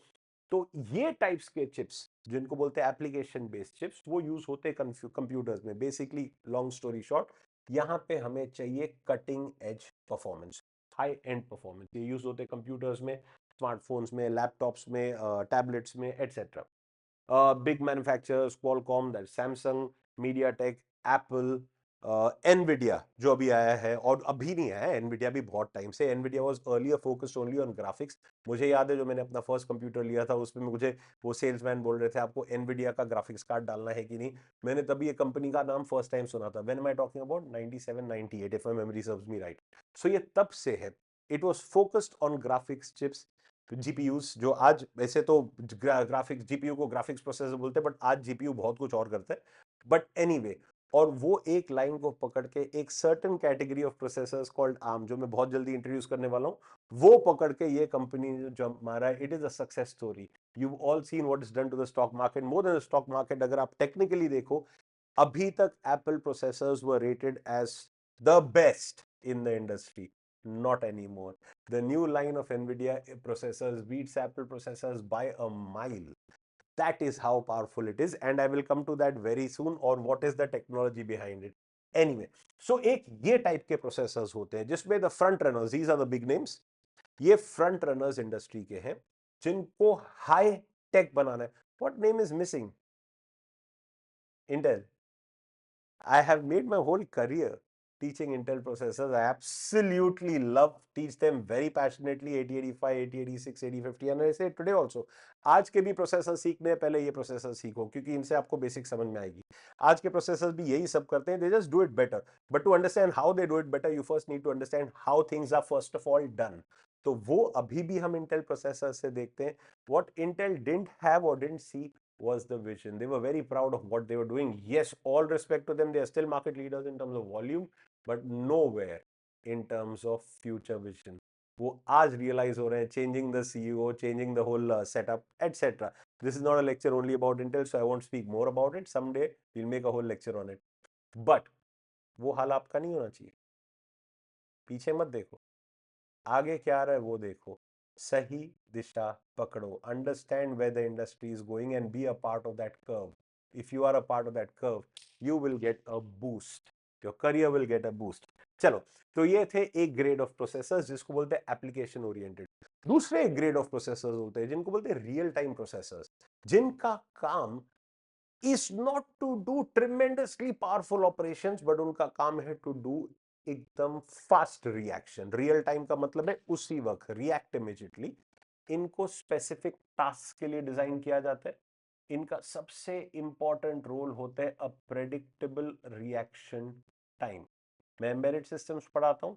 तो ये टाइप्स के चिप्स जिनको बोलते हैं एप्लीकेशन बेस्ड चिप्स, वो यूज होते हैं कंप्यूटर्स में। बेसिकली लॉन्ग स्टोरी शॉर्ट, यहाँ पे हमें चाहिए cutting edge performance, high and performance. ये यूज होते हैं कंप्यूटर्स में, स्मार्टफोन्स में, लैपटॉप्स में, टैबलेट्स में etcetera. Big manufacturers, Qualcomm, that Samsung, MediaTek, Apple, Nvidia जो अभी आया है, और अभी नहीं आया है Nvidia भी बहुत टाइम से। Nvidia was earlier focused only on graphics. मुझे याद है जो मैंने अपना फर्स्ट कंप्यूटर लिया था उसमें मुझे वो सेल्समैन बोल रहे थे आपको Nvidia का ग्राफिक्स कार्ड डालना है कि नहीं। मैंने तभी ये कंपनी का नाम फर्स्ट टाइम सुना था। When am I talking about? 97, 98 if my memory serves me right. So ये तब से है। It was focused on graphics chips, GPUs, जो आज वैसे तो ग्राफिक्स जीपीयू को ग्राफिक्स प्रोसेसर बोलते हैं, बट आज जीपीयू बहुत कुछ और करता है, बट एनीवे। और वो एक लाइन को पकड़ के एक certain category of processors called arm, जो मैं बहुत जल्दी इंट्रोड्यूस करने वाला हूं, वो पकड़ के ये कंपनी जो जंप मारा है, it is a success story. You all seen what is done to the stock market, more than the stock market. अगर आप टेक्निकली देखो, अभी तक Apple processors were rated as the best in the industry, not anymore. The new line of NVIDIA processors beats Apple processors by a mile. That is how powerful it is, and I will come to that very soon, or what is the technology behind it. Anyway, so एक ये type के processors होते हैं जिसमें the front runners, these are the big names, ये front runners industry के हैं जिनको हाई टेक बनाना है। What name is missing? Intel. I have made my whole career teaching Intel processors. I absolutely love, teach them very passionately 8085, 8086, 8050 and I say today also. आज के भी processor सीखने पहले ये प्रोसेसर सीखो क्योंकि इनसे आपको बेसिक समझ में आएगी. आज के प्रोसेसर भी यही सब करते हैं, they just do it better. But to understand how they do it better, you first need to understand how things are first of all done. तो वो अभी भी हम Intel प्रोसेसर से देखते हैं. What Intel didn't have or didn't see was the vision. They were very proud of what they were doing. Yes, all respect to them. They are still market leaders in terms of volume, but nowhere in terms of future vision. वो आज realize हो रहे हैं, changing the CEO, changing the whole setup, etc. This is not a lecture only about Intel, so I won't speak more about it. Someday we'll make a whole lecture on it. But वो हाल आपका नहीं होना चाहिए. पीछे मत देखो, आगे क्या आ रहा है वो देखो. सही दिशा पकड़ो. Understand where the industry is going and be a part of that curve. If you are a part of that curve, you will get a boost. Your career will get a boost. चलो, तो ये थे एक grade of processors जिसको बोलते हैं application oriented. दूसरे एक ग्रेड ऑफ प्रोसेसर्स होते हैं जिनको बोलते हैं रियल टाइम प्रोसेसर्स, जिनका काम is not to do tremendously powerful operations, but उनका काम है to do एकदम फास्ट रिएक्शन. रियल टाइम का मतलब है उसी वक्त, रिएक्ट इमीडिएटली. इनको स्पेसिफिक टास्क के लिए डिजाइन किया जाता है. इनका सबसे इंपॉर्टेंट रोल होता है अ प्रेडिक्टेबल रिएक्शन टाइम. मैं एम्बेडेड सिस्टम्स पढ़ाता हूं.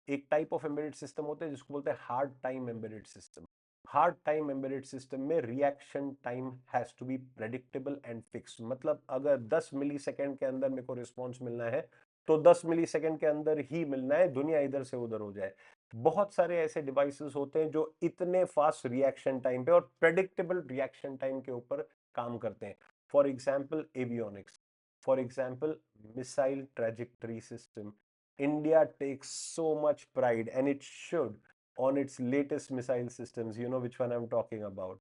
एक टाइप ऑफ एम्बेडेड सिस्टम होता है जिसको बोलते हैं hard time embedded system. Hard time embedded system में reaction time has to be predictable and fixed. मतलब अगर 10 मिली सेकेंड के अंदर मेरे को रिस्पॉन्स मिलना है तो 10 मिली सेकेंड के अंदर ही मिलना है, दुनिया इधर से उधर हो जाए. बहुत सारे ऐसे डिवाइसेस होते हैं जो इतने फास्ट रिएक्शन टाइम पे और प्रेडिक्टेबल रिएक्शन टाइम के ऊपर काम करते हैं. For example avionics, for example missile trajectory system. India takes so much pride, and it should, on its latest missile systems. You know which one I'm talking about.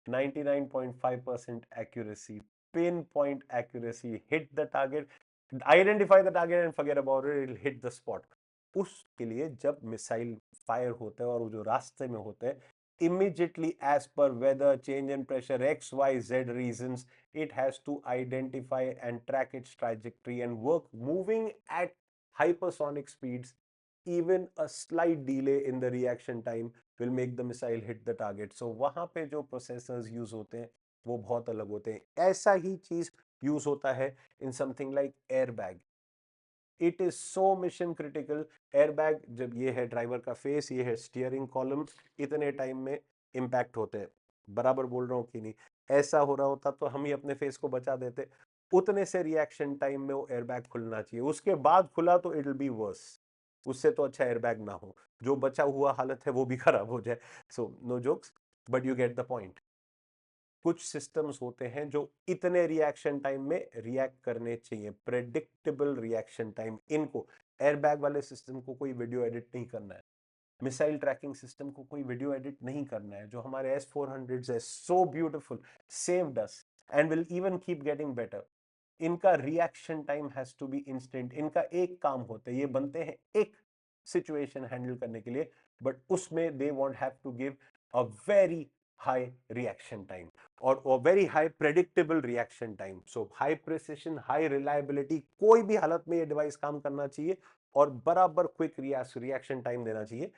99.5% accuracy, pinpoint accuracy, hit the target, identify the target and forget about it, it'll hit the spot. उसके लिए जब missile fire होता है और वो जो रास्ते में होते हैं, immediately as per weather, change in pressure, XYZ reasons, it has to identify and track its trajectory and work moving at hypersonic speeds. Even a slight delay in the reaction time will make the missile hit the target. So वहां पे जो processors use होते हैं वो बहुत अलग होते हैं. ऐसा ही चीज यूज होता है in something like airbag. It is so mission critical. Airbag जब ये है ड्राइवर का फेस, ये है स्टीयरिंग कॉलम, इतने टाइम में इंपैक्ट होते हैं. बराबर बोल रहा हूँ कि नहीं? ऐसा हो रहा होता तो हम ही अपने फेस को बचा देते. उतने से रिएक्शन टाइम में वो एयरबैग खुलना चाहिए. उसके बाद खुला तो इट विल बी वर्स. उससे तो अच्छा एयरबैग ना हो, जो बचा हुआ हालत है वो भी खराब हो जाए. So no jokes, but you get the point. कुछ सिस्टम्स होते हैं जो इतने रिएक्शन टाइम में रिएक्ट करने चाहिए, प्रेडिक्टेबल रिएक्शन टाइम. इनको एयरबैग वाले सिस्टम को कोई वीडियो एडिट नहीं करना है. मिसाइल ट्रैकिंग सिस्टम को कोई वीडियो एडिट नहीं करना है. जो हमारे S-400 है, so beautiful, saved us and will even keep getting better. इनका reaction time has to be instant. इनका एक काम होता है, ये बनते हैं एक सिचुएशन हैंडल करने के लिए, बट उसमें they want have to give a very high reaction time और very high predictable reaction time. So high precision, high reliability, कोई भी हालत में ये डिवाइस काम करना चाहिए और बराबर क्विक रिएक्शन टाइम देना चाहिए.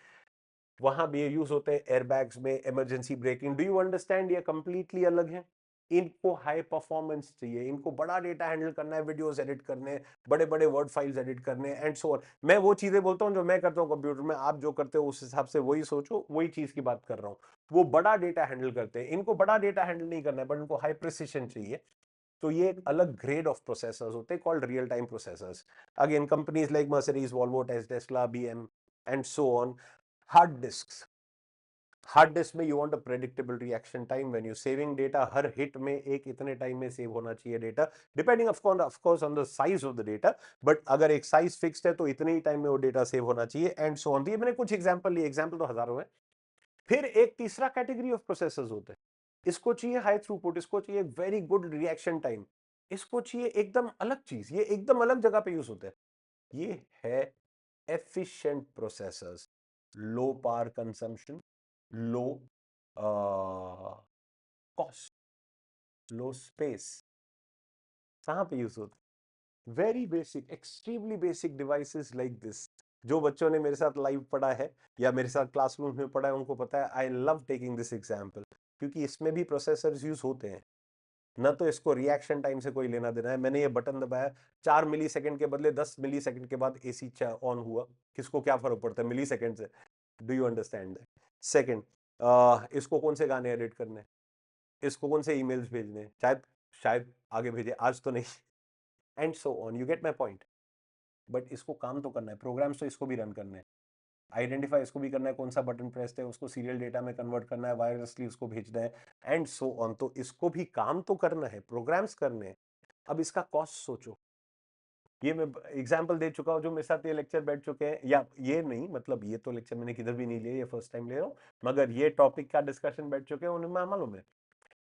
वहां भी ये यूज होते हैं एयरबैग्स में, emergency breaking. Do you understand? ये कंप्लीटली अलग है. इनको हाई परफॉर्मेंस चाहिए, इनको बड़ा डेटा हैंडल करना है, वीडियोस एडिट करने, बड़े बड़े वर्ड फाइल्स एडिट करने एंड सो ऑन. मैं वो चीजें बोलता हूँ जो मैं करता हूँ कंप्यूटर में. आप जो करते हो उस हिसाब से वही सोचो, वही चीज की बात कर रहा हूँ. वो बड़ा डेटा हैंडल करते हैं, इनको बड़ा डेटा हैंडल नहीं करना है, बट इनको हाई प्रिसिशन चाहिए. तो ये एक अलग ग्रेड ऑफ प्रोसेसर्स होते हैं called real time processors. Again companies like Mercedes, Volvo, Tesla, BM and so on. Hard disk. Hard disk में you want a predictable reaction time. When you saving data, हर hit में एक इतने time में save होना चाहिए data, depending of course on the size of the data. But अगर एक साइज फिक्स्ड है तो इतने ही टाइम में वो डेटा सेव होना चाहिए एंड सो ऑन. ये मैंने कुछ एग्जांपल लिए, एग्जांपल तो हजारों हैं. फिर एक तीसरा कैटेगरी ऑफ प्रोसेसर्स होते हैं. इसको चाहिए हाई थ्रूपुट, इसको चाहिए वेरी गुड रिएक्शन टाइम, इसको चाहिए एकदम अलग चीज. ये एकदम अलग जगह पे यूज होते हैं. ये है efficient processors. Low power consumption, low cost, low space. कहां पे यूज होता है? Very basic, extremely basic devices like this. जो बच्चों ने मेरे साथ लाइव पढ़ा है या मेरे साथ क्लासरूम में पढ़ा है उनको पता है, I love taking this example, क्योंकि इसमें भी प्रोसेसर्स यूज होते हैं। ना तो इसको रिएक्शन टाइम से कोई लेना देना है। मैंने ये बटन दबाया, 4 मिली सेकंड के बदले 10 मिली सेकंड के बाद एसी ऑन हुआ, किसको क्या फर्क पड़ता है मिली सेकंड से? Do you understand that? Second, इसको कौन से गाने एडिट करने हैं, इसको कौन से ईमेल्स भेजने हैं, शायद शायद आगे भेजे, आज तो नहीं। And so on, you get my point. But इसको काम तो करना है, प्रोग्राम्स तो इसको भी रन करने हैं, आइडेंटिफाई इसको भी करना है, कौन सा बटन प्रेस है, उसको सीरियल डेटा में कन्वर्ट करना है, वायरलेसली उसको भेजना है, एंड सो ऑन। तो इसको भी काम तो करना है, प्रोग्राम्स करने हैं। अब इसका कॉस्ट सोचो। ये मैं एग्जांपल दे चुका हूं, जो मेरे साथ ये लेक्चर बैठ चुके हैं, या ये नहीं, मतलब ये तो लेक्चर मैंने किधर भी नहीं लिया, ये फर्स्ट टाइम ले रहा हूं, मगर ये टॉपिक का डिस्कशन बैठ चुके हैं, उन्हें मालूम है।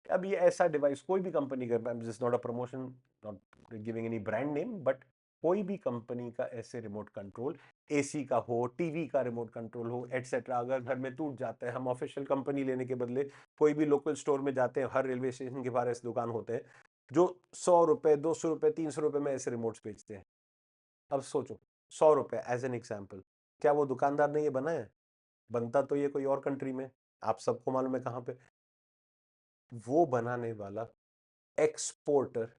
अब ये ऐसा डिवाइस कोई भी कंपनी का, this not a promotion, not giving any brand name, but कोई भी कंपनी का ऐसे रिमोट कंट्रोल, एसी का हो, टीवी का रिमोट कंट्रोल हो, एटसेट्रा, अगर घर में टूट जाता है, हम ऑफिशियल कंपनी लेने के बदले कोई भी लोकल स्टोर में जाते हैं, हर रेलवे स्टेशन के बाहर ऐसे दुकान होते हैं जो 100 रुपए, 200 रुपए, 300 रुपए में ऐसे रिमोट्स बेचते हैं। अब सोचो, 100 रुपए एज एन एग्जाम्पल, क्या वो दुकानदार ने ये बनाया? बनता तो ये कोई और कंट्री में, आप सबको मालूम है कहां पे। वो बनाने वाला एक्सपोर्टर,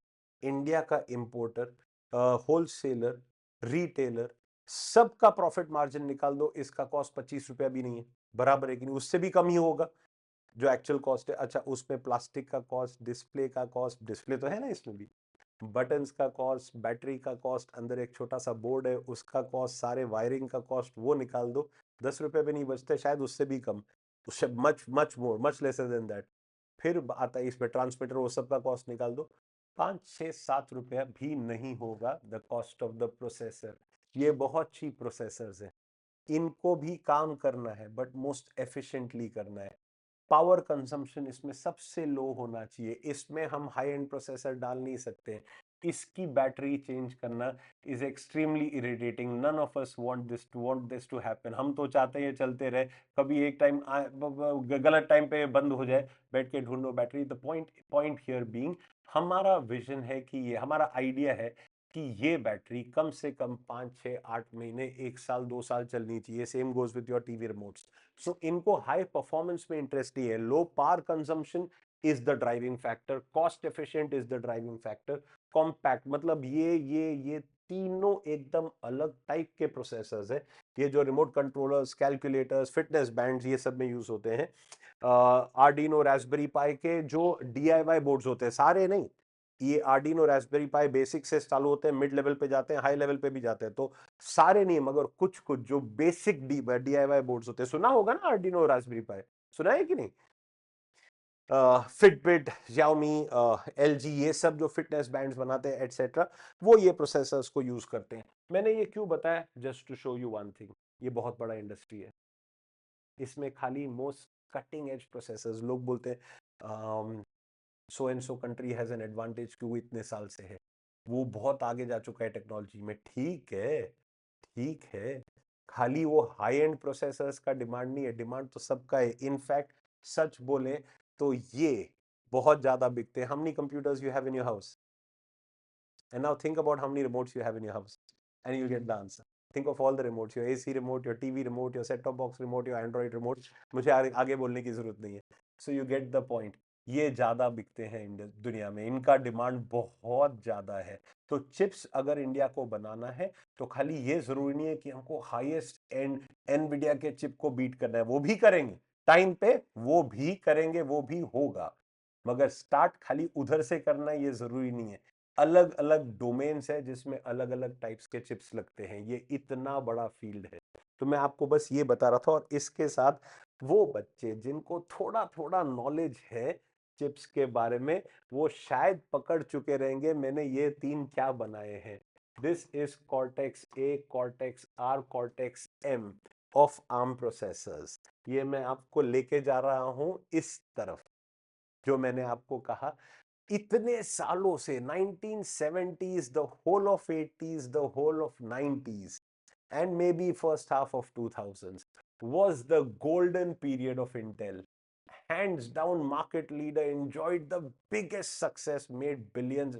इंडिया का इंपोर्टर, होलसेलर, रिटेलर, सबका प्रॉफिट मार्जिन निकाल दो, इसका कॉस्ट 25 रुपया भी नहीं है, बराबर है कि नहीं? उससे भी कम ही होगा जो एक्चुअल कॉस्ट है। अच्छा, उसमें प्लास्टिक का कॉस्ट, डिस्प्ले का कॉस्ट, डिस्प्ले तो है ना इसमें भी, बटन्स का कॉस्ट, बैटरी का कॉस्ट, अंदर एक छोटा सा बोर्ड है उसका कॉस्ट, सारे वायरिंग का कॉस्ट, वो निकाल दो, 10 रुपए भी नहीं बचते, शायद उससे भी कम, उससे much much more, much lesser than that. फिर आता है इसमें ट्रांसमीटर, वो सब का कॉस्ट निकाल दो, 5, 6, 7 रुपया भी नहीं होगा the cost of the processor. ये बहुत चीप प्रोसेसर्स हैं, इनको भी काम करना है बट मोस्ट एफिशिएंटली करना है। पावर कंजम्पशन इसमें सबसे लो होना चाहिए, इसमें हम हाई एंड प्रोसेसर डाल नहीं सकते। इसकी बैटरी चेंज करना is extremely irritating, none of us want this to happen. हम तो चाहते हैं ये चलते रहे, कभी एक टाइम गलत टाइम पे बंद हो जाए, बैठ के ढूंढो battery. The point here being, हमारा विजन है कि ये हमारा आइडिया है कि ये बैटरी कम से कम 5, 6, 8 महीने, 1 साल, 2 साल चलनी चाहिए। Same goes with your TV remotes. So इनको हाई परफॉर्मेंस में इंटरेस्ट ही है, low power consumption is the driving factor, cost efficient is the driving factor, compact, मतलब ये तीनों एकदम अलग टाइप के प्रोसेसर्स है। ये जो remote controllers, calculators, fitness bands, ये सब में यूज होते हैं। आर्डिनो रास्पबेरी पाई के जो डीआईवाई बोर्ड्स होते हैं, सारे नहीं, ये आर्डिनो रास्पबेरी पाई बेसिक से चालू होते हैं, मिड लेवल पे जाते हैं, हाई लेवल पे भी जाते हैं, तो सारे नहीं मगर कुछ कुछ जो बेसिक डीआईवाई बोर्ड्स होते हैं, सुना होगा ना आर्डिनो रास्पबेरी पाई, सुना है कि नहीं? फिटबिट, Xiaomi, LG, ये सब जो फिटनेस बैंड्स बनाते हैं एटसेट्रा, वो ये प्रोसेसर्स को यूज करते हैं। मैंने ये क्यों बताया? Just to show you one thing, ये बहुत बड़ा इंडस्ट्री है, इसमें खाली मोस्ट कटिंग एज प्रोसेसर्स, लोग बोलते हैं so and so country has an advantage क्यों इतने साल से है, वो बहुत आगे जा चुका है टेक्नोलॉजी में, ठीक है, ठीक है, खाली वो हाई एंड प्रोसेसर्स का डिमांड नहीं है, डिमांड तो सबका है। इनफैक्ट सच बोले तो ये बहुत ज्यादा बिकते हैं। How many computers you have in your house? And now think about how many remotes you have in your house, and you'll get the answer. Think of all the remotes, your AC remote, your TV remote, your set-top box remote, your Android remote. मुझे आगे बोलने की जरूरत नहीं है। So you get the point. ये ज्यादा बिकते हैं दुनिया में, इनका डिमांड बहुत ज्यादा है। तो चिप्स अगर इंडिया को बनाना है तो खाली ये जरूरी नहीं है कि हमको हाईएस्ट एंड एनवीडिया के चिप को बीट करना है, वो भी करेंगे टाइम पे, वो भी करेंगे, वो भी होगा, मगर स्टार्ट खाली उधर से करना ये जरूरी नहीं है। अलग अलग डोमेन्स है जिसमें अलग अलग टाइप्स के चिप्स लगते हैं, ये इतना बड़ा फील्ड है। तो मैं आपको बस ये बता रहा था, और इसके साथ वो बच्चे जिनको थोड़ा थोड़ा नॉलेज है चिप्स के बारे में, वो शायद पकड़ चुके रहेंगे मैंने ये तीन क्या बनाए हैं। This is Cortex A, Cortex R, Cortex M of ARM processors. ये मैं आपको लेके जा रहा हूं इस तरफ, जो मैंने आपको कहा इतने सालों से, 1970s, the whole of 80s, the whole of 90s, and maybe first half of 2000s was the golden period of Intel. Hands down market leader, enjoyed the biggest success, made billions,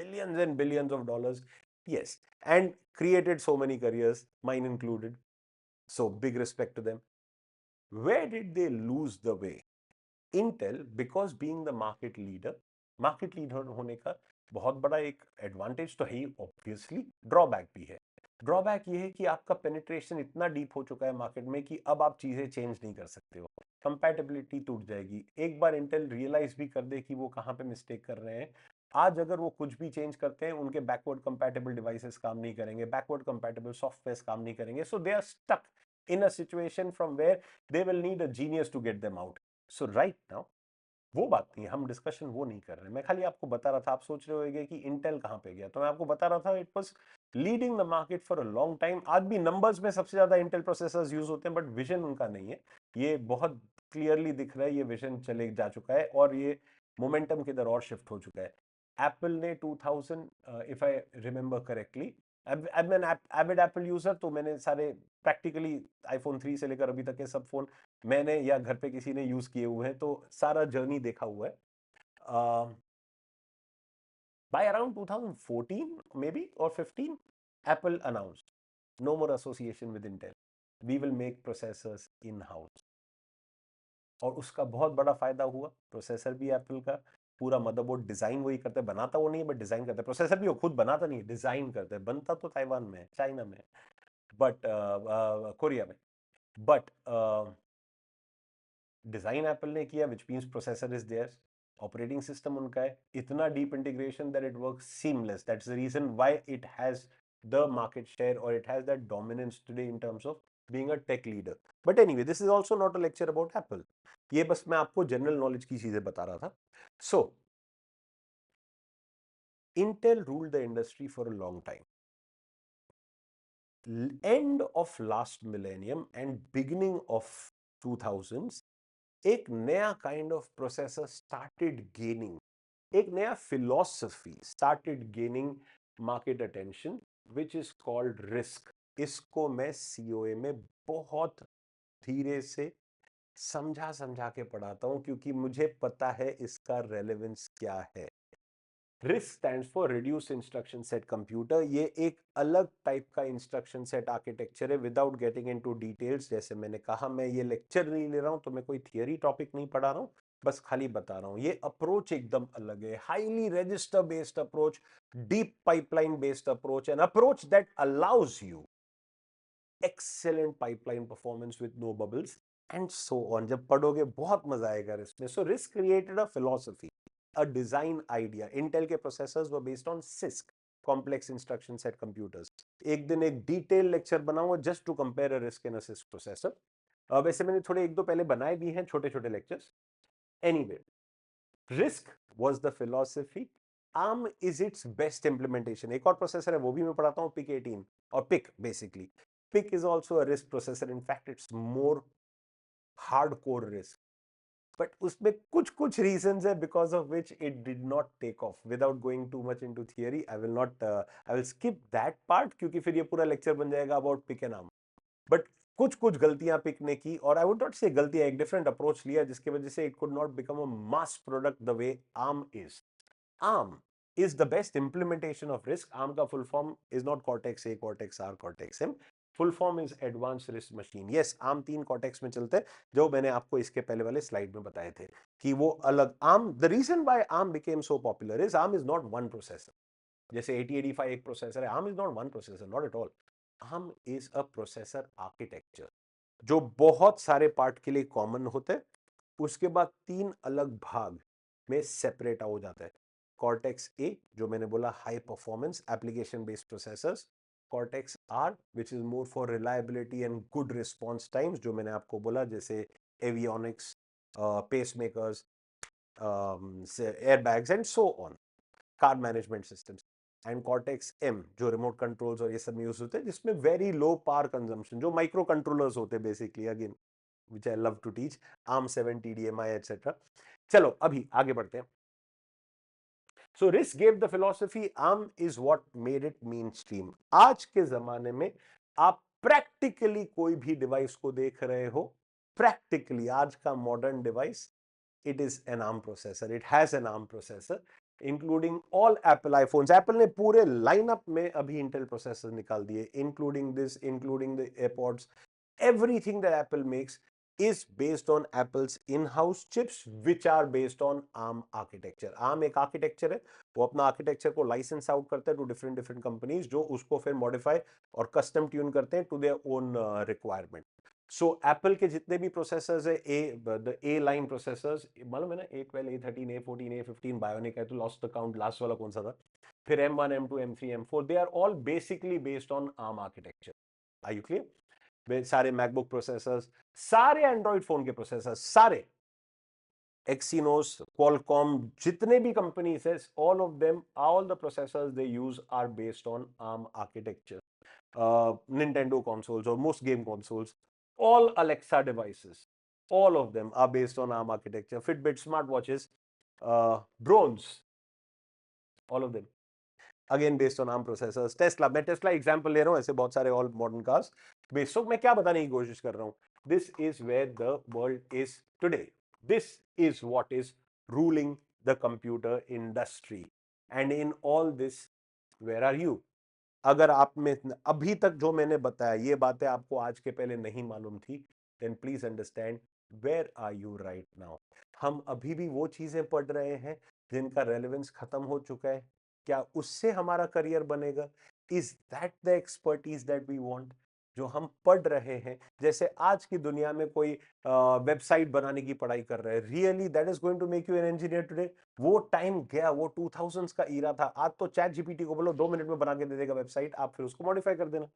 billions and billions of dollars. Yes, and created so many careers, mine included. So big respect to them. Where did they lose the way? Intel, because being the market leader होने का बहुत बड़ा एक advantage तो है ही, obviously drawback भी है। Drawback ये है कि आपका पेनिट्रेशन इतना डीप हो चुका है मार्केट में कि अब आप चीजें चेंज नहीं कर सकते हो, कंपैटिबिलिटी टूट जाएगी। एक बार इंटेल रियलाइज भी कर दे कि वो कहाँ पे मिस्टेक कर रहे हैं, आज अगर वो कुछ भी चेंज करते हैं, उनके बैकवर्ड कंपैटिबल डिवाइसेस काम नहीं करेंगे, बैकवर्ड कंपैटिबल सॉफ्टवेयर काम नहीं करेंगे, so they are stuck in a situation from where they will need a genius to get them out. So right now वो बात नहीं, हम डिस्कशन वो नहीं कर रहे। मैं खाली आपको बता रहा था, आप सोच रहे होंगे कि इंटेल कहां पे गया, तो मैं आपको बता रहा था it was leading the market for a long time. आज भी नंबर्स में सबसे ज्यादा इंटेल प्रोसेसर्स यूज होते हैं, बट विजन उनका नहीं है। ये बहुत क्लियरली दिख रहा है, ये विजन चले जा चुका है और ये मोमेंटम की तरह और शिफ्ट हो चुका है। एप्पल ने 2000, if I remember correctly, I'm an avid Apple user, तो मैंने सारे प्रैक्टिकली आईफोन 3 से लेकर अभी तक के सब फोन मैंने या घर पे किसी ने यूज किए हुए हैं, तो सारा जर्नी देखा हुआ है। बाय अराउंड 2014 मे बी और 15, Apple announced no more association with Intel, we will make processors in house. और उसका बहुत बड़ा फायदा हुआ, प्रोसेसर भी एप्पल का, पूरा मदरबोर्ड डिजाइन वही करते, बनाता वो नहीं है बट डिजाइन करते। प्रोसेसर भी वो खुद बनाता नहीं है, डिजाइन करते, बनता तो ताइवान में, चाइना में, बट कोरिया में, बट डिजाइन एप्पल ने किया, which means processor is there, operating system उनका है, इतना deep integration that it works seamless. That's the reason why it has the market share और it has that dominance today in terms of being a tech leader. But anyway, this is also not a lecture about Apple, ये बस मैं आपको general knowledge की चीजें बता रहा था। So Intel ruled the industry for a long time. End of last millennium and beginning of 2000s, एक नया kind of processor started gaining, एक नया philosophy started gaining market attention, which is called RISC. इसको मैं COA में बहुत धीरे से समझा समझा के पढ़ाता हूं, क्योंकि मुझे पता है इसका रेलेवेंस क्या है। RISC stands for Reduced Instruction Set Computer। ये एक अलग टाइप का इंस्ट्रक्शन सेट आर्किटेक्चर है। विदाउट गेटिंग इनटू डिटेल्स, जैसे मैंने कहा, मैं ये लेक्चर नहीं ले रहा हूं, तो मैं कोई थियरी टॉपिक नहीं पढ़ा रहा हूं, बस खाली बता रहा हूं। ये अप्रोच एकदम अलग है, highly register based approach, deep pipeline based approach, an approach that allows you excellent pipeline performance with no bubbles and so on. जब पढ़ोगे बहुत मजा आएगा इसमें। So RISC created a philosophy, a design idea. Intel के processors were based on CISC, complex instruction set computers. एक दिन एक डिटेल लेक्चर बनाऊंगा just to compare a RISC and a CISC processor। वैसे मैंने थोड़े एक दो पहले बनाए भी हैं, छोटे छोटे lectures. Anyway, RISC was the philosophy, ARM is its best implementation। एक और प्रोसेसर है, वो भी मैं पढ़ाता हूँ, PIC 18 और PIC basically। PIC is also a RISC processor, in fact it's more hardcore RISC, but उसमें कुछ कुछ reasons है because of which it did not take off। Without going too much into theory, I will not I will skip that part, क्योंकि फिर ये पूरा lecture बन जाएगा about PIC and ARM। But कुछ कुछ गलतियां पिक ने की, और आई वुड नॉट से गलतियां, एक डिफरेंट अप्रोच लिया, जिसकी वजह से it could not become a mass product the way ARM is. ARM is the best implementation of RISC। ARM का full form is not Cortex A, Cortex R, Cortex M, full form is Advanced RISC Machine। yes, ARM 3 Cortex में चलते हैं, जो मैंने आपको इसके पहले वाले स्लाइड में बताए थे कि वो अलग। ARM, the reason why ARM became so popular is ARM is not one processor। जैसे 8085 एक प्रोसेसर है, ARM is not one processor, not at all। ARM is a processor architecture जो बहुत सारे पार्ट के लिए कॉमन होते हैं, उसके बाद तीन अलग भाग में सेपरेट हो जाता है। कॉर्टेक्स ए, जो मैंने बोला high performance application based processors. Cortex R, which is more for reliability and good response times, जो मैंने आपको बोला, जैसे avionics, pacemakers, airbags and so on, car management systems. And Cortex M, जो रिमोट कंट्रोल्स और ये सब में यूज होते हैं, जिसमें वेरी लो पावर कंजम्पशन, जो माइक्रो कंट्रोलर्स होते हैं basically, again which I love to teach, ARM7, TDMI, etc। चलो अभी आगे बढ़ते हैं। So RISC gave the philosophy, ARM is what made it mainstream। आज के जमाने में आप प्रैक्टिकली कोई भी डिवाइस को देख रहे हो, प्रैक्टिकली आज का modern device, it is an ARM processor, it has an ARM processor। Including all Apple iPhones. Apple ने पूरे लाइनअप में अभी इंटेल प्रोसेसर निकाल दिए, including this, including the AirPods. Everything that Apple makes is based on Apple's in-house chips which are based on ARM architecture। ARM एक architecture है, वो अपना आर्किटेक्चर को लाइसेंस आउट करता है टू डिफरेंट डिफरेंट कंपनीज, जो उसको फिर मॉडिफाई और कस्टम ट्यून करते हैं to their own requirement. So Apple के जितने भी प्रोसेसर्स है, ए लाइन प्रोसेसर्स, मालूम है ना, A12, A13, A14, A15, bionic है, तो लॉस्ट द काउंट, लास्ट वाला कौन सा था, फिर M1, M2, M3, M4, they are all basically based on ARM architecture. Are you clear? सारे मैकबुक प्रोसेसर्स, सारे एंड्रॉइड फोन के प्रोसेसर्स, सारे एक्सीनोस, क्वालकॉम, जितने भी कंपनीज है, all of them, all the processors they use are based on ARM architecture. Nintendo consoles or most game consoles, all Alexa devices, all of them are based on ARM architecture. Fitbit, smartwatches, drones, all of them again based on ARM processors. Tesla, मैं Tesla example ले रहा हूं, ऐसे बहुत सारे all modern cars based. So मैं क्या बताने की कोशिश कर रहा हूं, this is where the world is today, this is what is ruling the computer industry, and in all this where are you? अगर आप में अभी तक जो मैंने बताया ये बातें आपको आज के पहले नहीं मालूम थी, then please understand where are you right now. हम अभी भी वो चीजें पढ़ रहे हैं जिनका रेलेवेंस खत्म हो चुका है। क्या उससे हमारा करियर बनेगा? Is that the expertise that we want, जो हम पढ़ रहे हैं? जैसे आज की दुनिया में कोई वेबसाइट बनाने की पढ़ाई कर रहे हैं, really that is going to make you an engineer today? वो टाइम गया, वो 2000s का ईरा था। आज तो चैट जीपीटी को बोलो 2 मिनट में बना के दे देगा वेबसाइट, आप फिर उसको मॉडिफाई कर देना।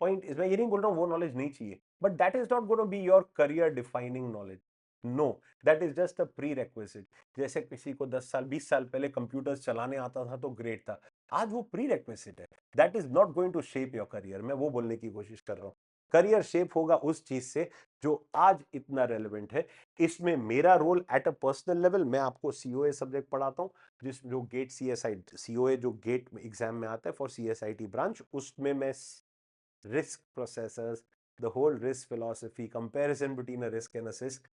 पॉइंट इज, मैं ये नहीं बोल रहा हूं वो नॉलेज नहीं चाहिए, but that is not going to be your career defining knowledge. No, that is just a prerequisite. जैसे किसी को 10 साल 20 साल पहले कंप्यूटर्स चलाने आता था तो ग्रेट था, आज वो प्री रेक्विजिट है। That is not going to shape your career. मैं वो बोलने की कोशिश कर रहा हूं, करियर शेप होगा उस चीज से जो आज इतना रेलेवेंट है। इसमें मेरा role at a personal level, मैं आपको सीओए सब्जेक्ट पढ़ाता हूं, जिस जो गेट सीएसआई सीओए जो गेट एग्जाम में आता है फॉर सीएसआईटी ब्रांच, उसमें मैं risk processors, the whole risk philosophy, comparison between a risk and a risk,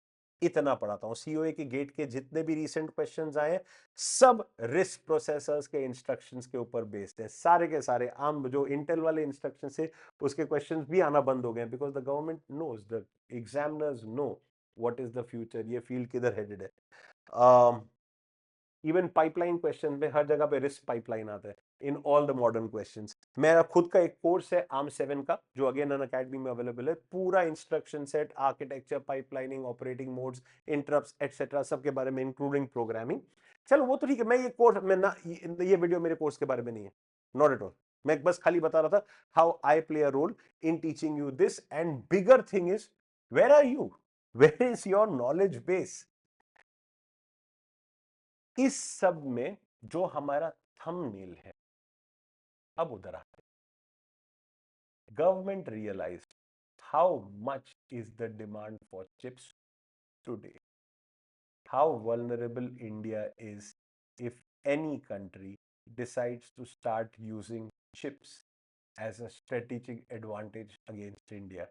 इतना पढ़ाता हूं। सीओए के गेट के जितने भी रिसेंट क्वेश्चंस आए सब रिस्क प्रोसेसर्स के इंस्ट्रक्शंस के ऊपर बेस्ड है, सारे के सारे। आम जो इंटेल वाले इंस्ट्रक्शन से उसके क्वेश्चंस भी आना बंद हो गए, because the government knows, the examiners know what is the future, ये फील्ड किधर हेडेड है। इवन पाइपलाइन क्वेश्चन में हर जगह पे रिस्क पाइपलाइन आता है in all the modern questions. मेरा खुद का एक कोर्स है ARM7 का, जो अगेन अन अकेडमी में अवेलेबल है। पूरा instruction set, architecture, pipelining, operating modes, interrupts etcetera, सबके बारे में इंक्लूडिंग प्रोग्रामिंग। चलो वो तो ठीक है, मैं ये कोर्स में ना, ये वीडियो मेरे कोर्स के बारे में नहीं है, नॉट एट ऑल। मैं बस खाली बता रहा था how I play a role in teaching you this, and bigger thing is where are you, where is your knowledge base? इस सब में जो हमारा थंबनेल है, अब उधर आते, government realised how much is the demand for chips today, how vulnerable India is if any country decides to start using chips as a strategic advantage against India.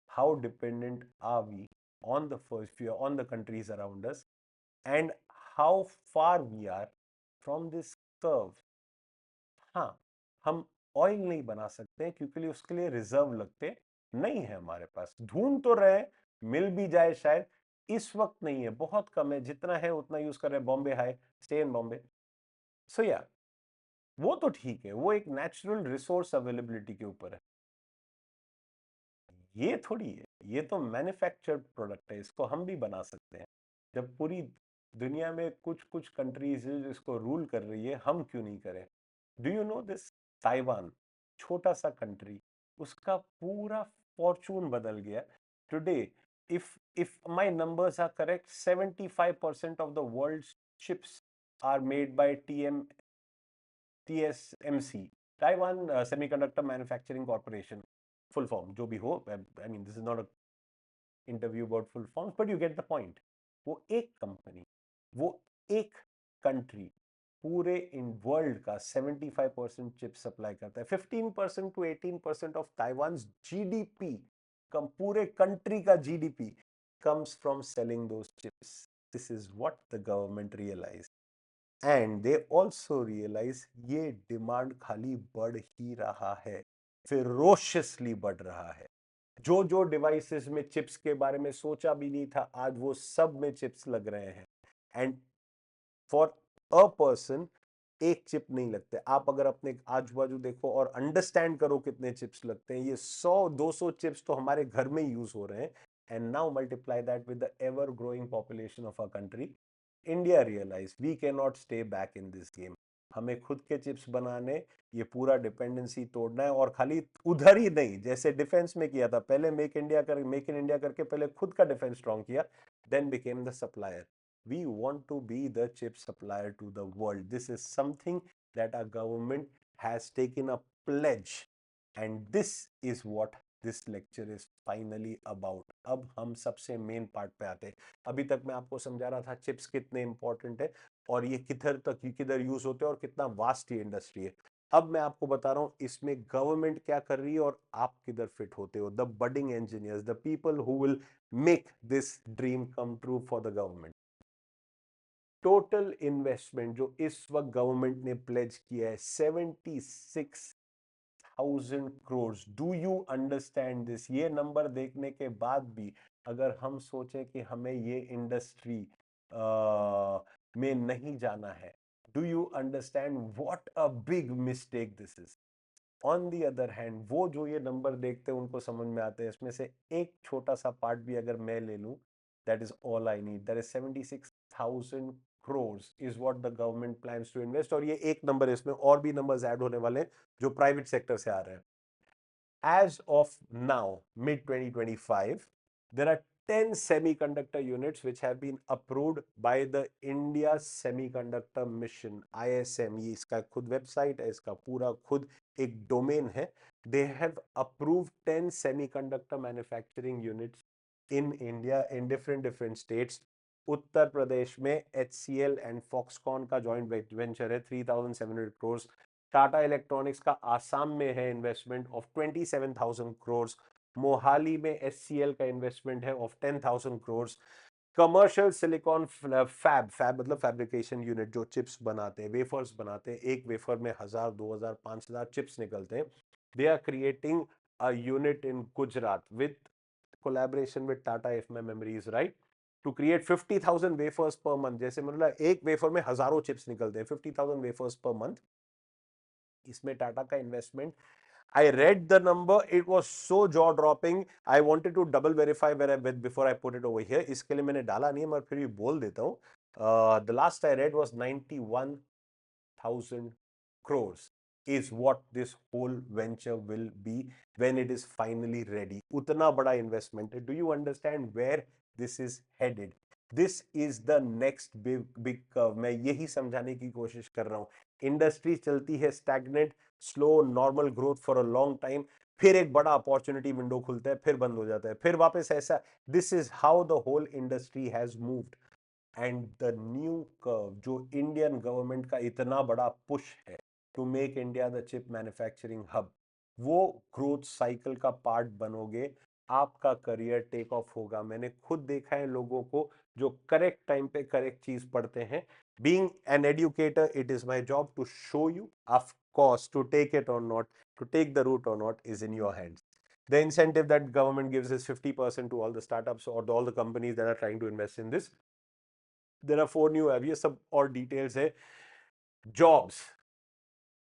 How dependent are we on the first few, on the countries around us, and how far we are from this curve? हाँ, हम oil नहीं बना सकते क्योंकि उसके लिए reserve लगते नहीं है हमारे पास। ढूंढ तो रहे, मिल भी जाए शायद, इस वक्त नहीं है, बहुत कम है, जितना है उतना यूज कर रहे हैं। Bombay high, stay in Bombay. So या वो तो ठीक है, वो एक नेचुरल रिसोर्स अवेलेबिलिटी के ऊपर है। ये थोड़ी है, ये तो मैन्युफैक्चर्ड प्रोडक्ट है, इसको हम भी बना सकते हैं। जब पूरी दुनिया में कुछ कुछ कंट्रीज इसको रूल कर रही है, हम क्यों नहीं करें? Do you know this? Taiwan, छोटा सा कंट्री, उसका पूरा फॉर्चून बदल गया today. If my numbers are correct, 75% of the world chips are made by TSMC, Taiwan Semiconductor Manufacturing Corporation, full form जो भी हो, I mean this is not a interview about full forms, but you get the point। वो एक company, वो एक country पूरे in world का 75% chip supply करता है। 15% to 18% ऑफ ताइवान जीडीपी, कम पूरे कंट्री का GDP comes from selling those chips। This is what the government realized। And they also realise ये डिमांड खाली बढ़ ही रहा है, फिरोशियसली बढ़ रहा है। जो जो डिवाइसेस में चिप्स के बारे में सोचा भी नहीं था, आज वो सब में चिप्स लग रहे हैं। एंड फॉर अ पर्सन एक चिप नहीं लगते। आप अगर अपने आजू बाजू देखो और अंडरस्टैंड करो कितने चिप्स लगते हैं, ये 100-200 चिप्स तो हमारे घर में यूज हो रहे हैं। And now multiply that with the ever growing population of a country, India realise we can not stay back in this game. हमें खुद के चिप्स बनाने, ये पूरा डिपेंडेंसी तोड़ना है। और खाली उधर ही नहीं, जैसे डिफेंस में किया था, पहले मेक इन इंडिया करके पहले खुद का डिफेंस स्ट्रॉन्ग किया, then became the supplier. We want to be the chip supplier to the world. This is something that our government has taken a pledge, and this is what this lecture is finally about. अब हम सबसे main part पे आते हैं। अभी तक मैं आपको समझा रहा था चिप्स कितने इंपॉर्टेंट है और ये किधर यूज होते हैं और कितना वास्ट ये इंडस्ट्री है। अब मैं आपको बता रहा हूं इसमें गवर्नमेंट क्या कर रही है और आप किधर फिट होते हो, the budding engineers, the people who will make this dream come true for the government. Total investment जो इस वक्त गवर्नमेंट ने प्लेज किया है 76,000 crore. Do you understand this? ये नंबर देखने के बाद भी अगर हम सोचें कि हमें ये इंडस्ट्री में नहीं जाना है, do you understand what a big mistake this is? On the other hand, वो जो ये नंबर देखते हैं उनको समझ में आते हैं। इसमें से एक छोटा सा पार्ट भी अगर मैं ले लूं, that is all I need. That is 76,000 crores is what the government plans to invest। और ये एक नंबर है, इसमें और भी नंबर्स ऐड होने वाले हैं जो प्राइवेट सेक्टर से आ रहे हैं। As of now, mid 2025, there are 10 semiconductor units which have been approved by the India Semiconductor Mission, ISM। ये इसका खुद वेबसाइट है, इसका पूरा खुद एक डोमेन है। They have approved 10 semiconductor manufacturing units in India in different states। Uttar Pradesh में HCL एंड फॉक्सकॉन का जॉइंट वेंचर है, 3,700 करोड़। टाटा इलेक्ट्रॉनिक्स का आसाम में है इन्वेस्टमेंट ऑफ 27,000 करोड़। मोहाली में एचसीएल का इन्वेस्टमेंट है of 10,000 crore. Commercial silicon fab मतलब फैब्रिकेशन यूनिट, जो चिप्स बनाते हैं, वेफर्स बनाते हैं, एक वेफर में 1,000, 2,000, 5,000 चिप्स निकलते हैं। They are creating a unit in Gujarat with collaboration with Tata, if my memory is right, to create 50,000 wafers per month. जैसे मतलब एक वेफर में हजारों चिप्स निकलते हैं, 50,000 वेफर्स पर मंथ। इसमें टाटा का investment, I read the number, it was so jaw dropping, I wanted to double verify before I put it over here। इसके लिए मैंने डाला नहीं है, मैं फिर भी बोल देता हूँ। The last I read was 91,000 crores is what this whole venture will be when it is finally ready। उतना बड़ा इन्वेस्टमेंट है। Do you understand where this is headed? This is the next big curve। मैं यही समझाने की कोशिश कर रहा हूं। इंडस्ट्री चलती है stagnant, slow, normal growth for a long time, फिर एक बड़ा अपॉर्चुनिटी विंडो खुलता है, फिर बंद हो जाता है, फिर वापस ऐसा। This is how the whole industry has moved. And the new curve जो इंडियन गवर्नमेंट का इतना बड़ा पुश है to make India the chip manufacturing hub, वो ग्रोथ साइकिल का पार्ट बनोगे, आपका करियर टेक ऑफ होगा। मैंने खुद देखा है लोगों को जो करेक्ट टाइम पे करेक्ट चीज पढ़ते हैं। Being an educator, it is my job to show you, of course to take it और not, to take the route or not is in your hands। The incentive that government gives is 50% to all the startups or all the companies that are trying to invest in this। There are 4 new, ये सब और details है। Jobs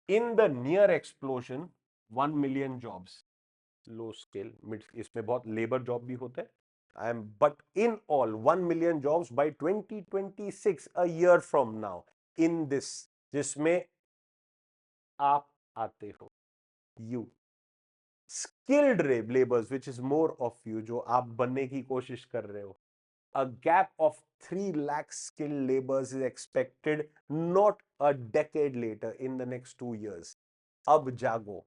in the near explosion, 1 million jobs, low scale mid, इसमें बहुत labour job भी होते हैं। I am but in all 1 million jobs by 2026, a year from now, in this, जिसमें आप आते हो, you skilled labours, which is more of you, जो आप बनने की कोशिश कर रहे हो। A gap of 3 lakh skilled laborers is expected not a decade later, in the next 2 years। अब जागो।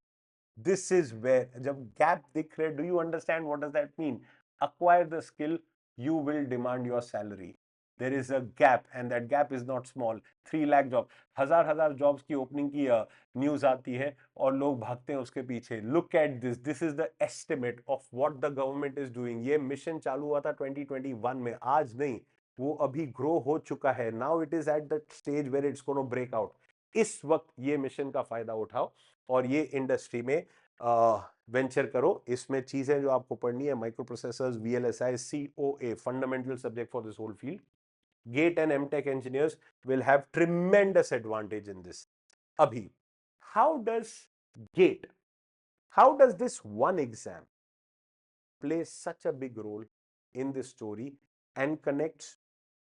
This is where, जब gap दिख रहे, do you understand what does that mean? Acquire the skill, you will demand your salary। There is a gap and that gap is not small। 3 lakh job, हजार jobs की opening की news आती है और लोग भागते हैं उसके पीछे। Look at this, this is the estimate of what the government is doing. ये मिशन चालू हुआ था 2021 में, आज नहीं, वो अभी ग्रो हो चुका है, now it is at that stage where it's gonna break out. इस वक्त ये मिशन का फायदा उठाओ और ये इंडस्ट्री में वेंचर करो। इसमें चीजें जो आपको पढ़नी है, microprocessors, VLSI, COA, fundamental subject for this whole field. GATE and MTech engineers will have tremendous advantage in this. Abhi, how does GATE, how does this one exam play such a big role in this story and connects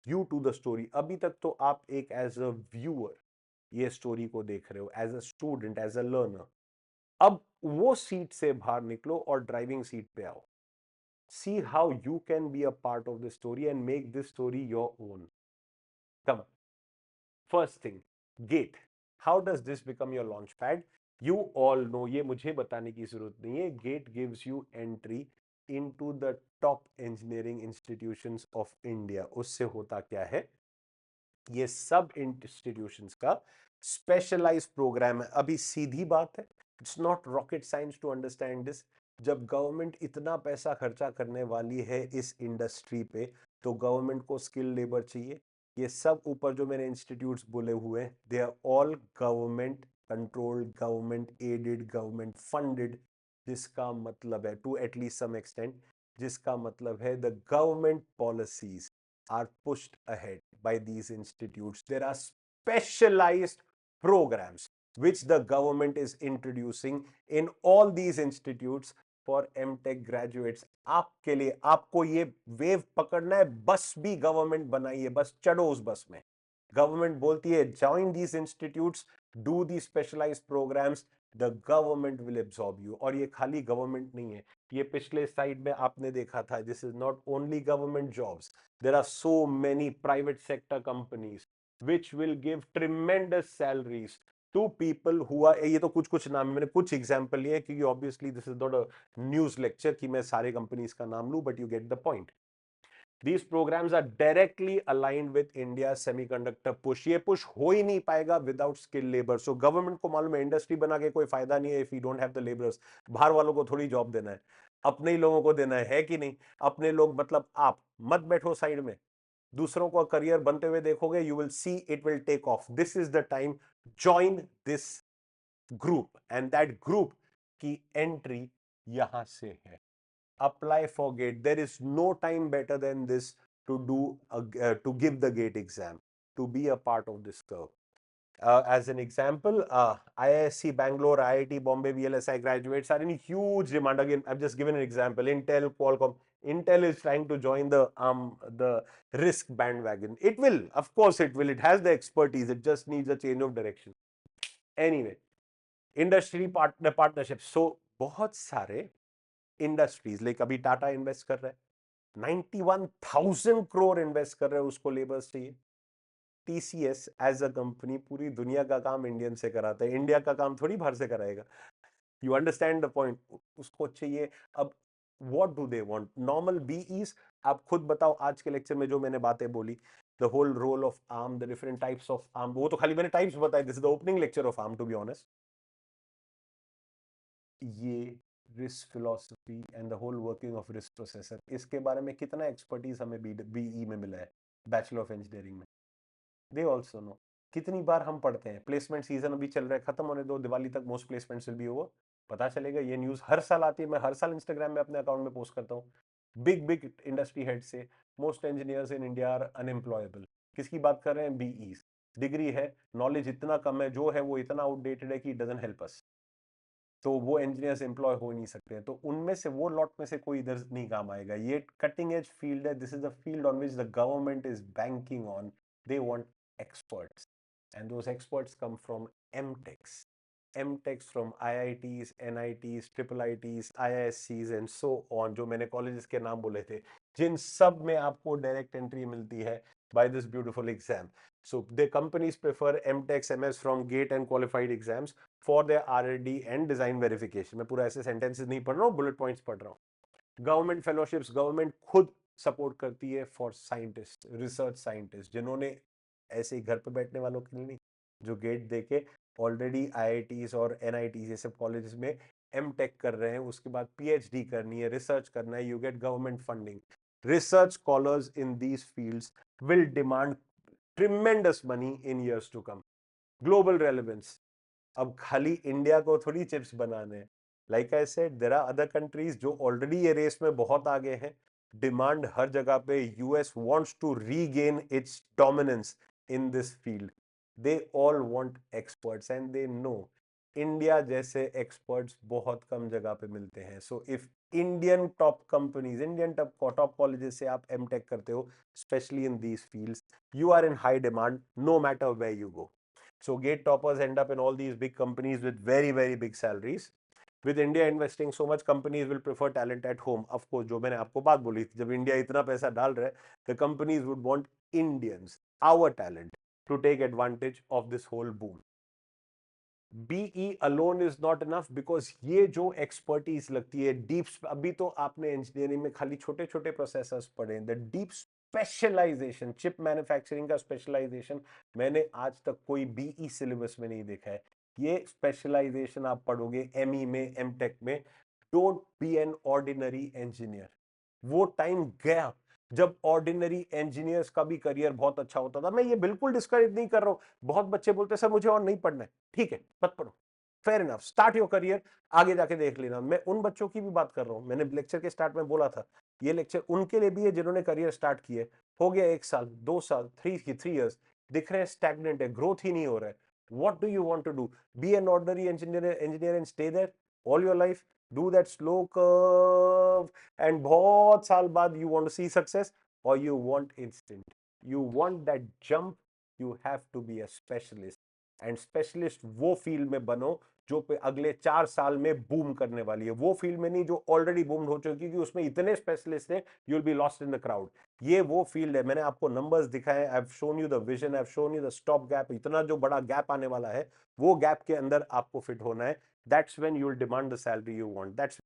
you to the story? अभी तक तो आप एक as a viewer ये story को देख रहे हो, as a student, as a learner. अब वो सीट से बाहर निकलो और ड्राइविंग सीट पे आओ। See how you can be a part of this story and make this story your own. Come. First thing, GATE. How does this become your launch pad? You all know, ये मुझे बताने की जरूरत नहीं है, GATE gives you entry into the top engineering institutions of India. उससे होता क्या है, ये सब इंस्टीट्यूशंस का स्पेशलाइज्ड प्रोग्राम है। अभी सीधी बात है, it's not rocket science to understand this. जब गवर्नमेंट इतना पैसा खर्चा करने वाली है इस इंडस्ट्री पे, तो गवर्नमेंट को स्किल लेबर चाहिए। ये सब ऊपर जो मैंने इंस्टीट्यूट्स बोले हुए हैं, they are all government controlled, government aided, government funded. जिसका मतलब है, टू एटलीस्ट सम एक्सटेंट, जिसका मतलब है the government policies are pushed ahead by these institutes. There are specialized programs which the government is introducing in all these institutes for MTech graduates. आपके लिए, आपको ये वेव पकड़ना है, बस भी गवर्नमेंट बनाई है, बस चढ़ो उस बस में। गवर्नमेंट बोलती है join these institutes, do the specialised programmes, the government will absorb you. और ये खाली गवर्नमेंट नहीं है, ये पिछले साइड में आपने देखा था, this is not only government jobs, there are so many private sector companies which will give tremendous salaries to people who are, ये तो कुछ कुछ नाम है, मैंने कुछ एग्जांपल लिए क्योंकि obviously this is not a news lecture कि मैं सारे कंपनीज का नाम लूं, but you get the point. These programs are directly aligned with India's semiconductor push. ये push हो ही नहीं पाएगा without skilled labor. So government को मालूम है इंडस्ट्री बना के कोई फायदा नहीं है if we don't have the laborers. बाहर वालों को थोड़ी जॉब देना है, अपने ही लोगों को देना है कि नहीं? अपने लोग मतलब आप मत बैठो साइड में, दूसरों को करियर बनते हुए देखोगे, you will see it will take off. This is the time, join this group and that group की एंट्री यहां से है। apply for GATE. There is no time better than this to do to give the GATE exam, to be a part of this curve. As an example, IISc Bangalore, IIT Bombay, VLSI graduates are in huge demand. Again, I've just given an example. Intel, Qualcomm. Intel is trying to join the risk bandwagon. It will, of course, it will. It has the expertise. It just needs a change of direction. Anyway, industry partnerships. So बहुत सारे industries, like अभी Tata invest कर रहा है, 91,000 crore invest कर रहे हैं, उसको लेबर्स चाहिए। टीसीएस एज अ कंपनी पूरी दुनिया का काम इंडियन से कराता है, इंडिया का काम थोड़ी बाहर से कराएगा। यू अंडरस्टैंड द पॉइंट, उसको चाहिए। अब what do they want? Normal बीईस। आप खुद बताओ, आज के लेक्चर में जो मैंने बातें बोली, the whole role of ARM, the different types of ARM, वो तो खाली मैंने टाइप्स बताए, this is the opening lecture of ARM, to be honest. ये RISC philosophy and the whole working of RISC processor, इसके बारे में कितना एक्सपर्टीज हमें बीई में मिला है, बैचलर ऑफ इंजीनियरिंग में। They also know. कितनी बार हम पढ़ते हैं, प्लेसमेंट सीजन अभी चल रहा है, खत्म होने दो, दिवाली तक most placements will be over. पता चलेगा, ये न्यूज हर साल आती है, मैं हर साल इंस्टाग्राम में अपने अकाउंट में पोस्ट करता हूँ, बिग बिग इंडस्ट्री हेड से, most engineers in India are unemployable. किसकी बात कर रहे हैं? बीई। डिग्री है, नॉलेज इतना कम है, जो है वो इतना आउटडेटेड है कि इट डजंट हेल्प अस, तो वो इंजीनियर्स एम्प्लॉय हो नहीं सकते हैं। तो उनमें से, वो लॉट में से कोई इधर नहीं काम आएगा। ये कटिंग एज फील्ड है, this is the field on which the government is banking on. They want experts, and those experts come from MTechs. MTechs from IITs, NITs, triple ITs, IISCs and so on, जो मैंने colleges के नाम बोले थे, जिन सब में आपको direct entry मिलती है by this beautiful exam. So the companies prefer MTechs, MS from GATE and qualified exams for their R&D and design verification. मैं पूरा ऐसे सेंटेंसेस नहीं पढ़ रहा हूँ, बुलेट पॉइंट्स पढ़ रहा हूँ। गवर्नमेंट फेलोशिप्स गवर्नमेंट खुद सपोर्ट करती है फॉर साइंटिस्ट, रिसर्च साइंटिस्ट, जिन्होंने ऐसे ही घर पे बैठने वालों के लिए नहीं, जो गेट देके ऑलरेडी आईआईटीज और एनआईटीज ये सब कॉलेजेस में एमटेक कर रहे हैं, उसके बाद पीएचडी करनी है, रिसर्च करना है, you gate government funding. Research scholars in these fields will demand tremendous money in years to come. Global relevance. अब खाली इंडिया को थोड़ी चिप्स बनाने हैं. Like I said, there are other countries जो ऑलरेडी ये रेस में बहुत आगे हैं. डिमांड हर जगह पे. US wants to regain its dominance in this field. They all want experts and they know India जैसे एक्सपर्ट्स बहुत कम जगह पे मिलते हैं. So if Indian top companies, Indian top colleges से आप एमटेक करते हो, specially in these fields, you are in high demand no matter where you go. So gate toppers end up in all these big companies with very, very big salaries. With India investing so much, companies will prefer talent at home. Of course, जो मैंने आपको बात बोली थी, जब India इतना पैसा डाल रहा है, the companies would want Indians, our talent, to take advantage of this whole boom. BE alone is not enough because ये जो एक्सपर्टीज लगती है डीप. अभी तो आपने इंजीनियरिंग में खाली छोटे छोटे प्रोसेसर्स पढ़े. The deep specialisation, chip manufacturing का स्पेशलाइजेशन मैंने आज तक कोई बीई सिलेबस में नहीं देखा है. ये स्पेशलाइजेशन आप पढ़ोगे एमई में, एमटेक में. Don't be an ordinary engineer. वो टाइम गया जब ऑर्डिनरी इंजीनियर्स का भी करियर बहुत अच्छा होता था. मैं ये बिल्कुल डिस्करेज नहीं कर रहा हूं. बहुत बच्चे बोलते सर मुझे और नहीं पढ़ना है. ठीक है, मत पढ़ो. Fair enough, start your career, आगे जाके देख लेना. मैं उन बच्चों की भी बात कर रहा हूं. मैंने लेक्चर के स्टार्ट में बोला था, ये लेक्चर उनके लिए भी है जिन्होंने करियर स्टार्ट किए. हो गया 1 साल, 2 साल, 3 years, दिख रहे हैं स्टैग्नेंट है, ग्रोथ ही नहीं हो रहा है. what do you want to do? Be an ordinary engineer and stay there all your life? Do that slow curve and बहुत साल बाद you want to see success, or you want instant? You want that jump? You have to be a specialist. And specialist वो field में बनो जो पे अगले 4 साल में बूम करने वाली है. वो फील्ड में नहीं जो ऑलरेडी बूम हो चुकी, क्योंकि उसमें इतने स्पेशलिस्ट हैं, you will be lost in the crowd. ये वो फील्ड है. मैंने आपको नंबर्स दिखाए, I have shown you the vision, I have shown you the stop gap. इतना जो बड़ा गैप आने वाला है, वो गैप के अंदर आपको फिट होना है. That's when you will demand the salary you want. That's.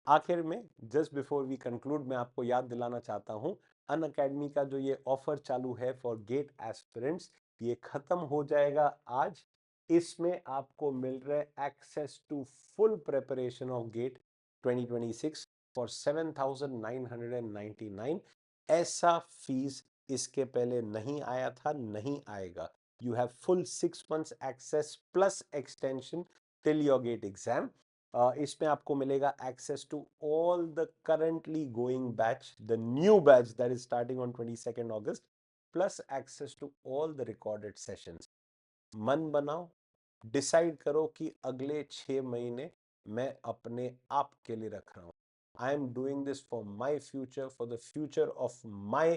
आखिर में, जस्ट बिफोर वी कंक्लूड, मैं आपको याद दिलाना चाहता हूं, अन अकेडमी का जो ये ऑफर चालू है फॉर गेट एस्पिरेंट्स, ये खत्म हो जाएगा आज. इसमें आपको मिल रहा है access to full preparation of GATE 2026 for 7,999. ऐसा फीस इसके पहले नहीं आया था, नहीं आएगा. You have full 6 months access plus extension till your GATE exam. इसमें आपको मिलेगा access to all the currently going batch, the new batch that is starting on 22 August, plus access to all the recorded sessions. मन बनाओ, decide करो कि अगले 6 महीने मैं अपने आप के लिए रख रहा हूं. I am doing this for my future, for the future of my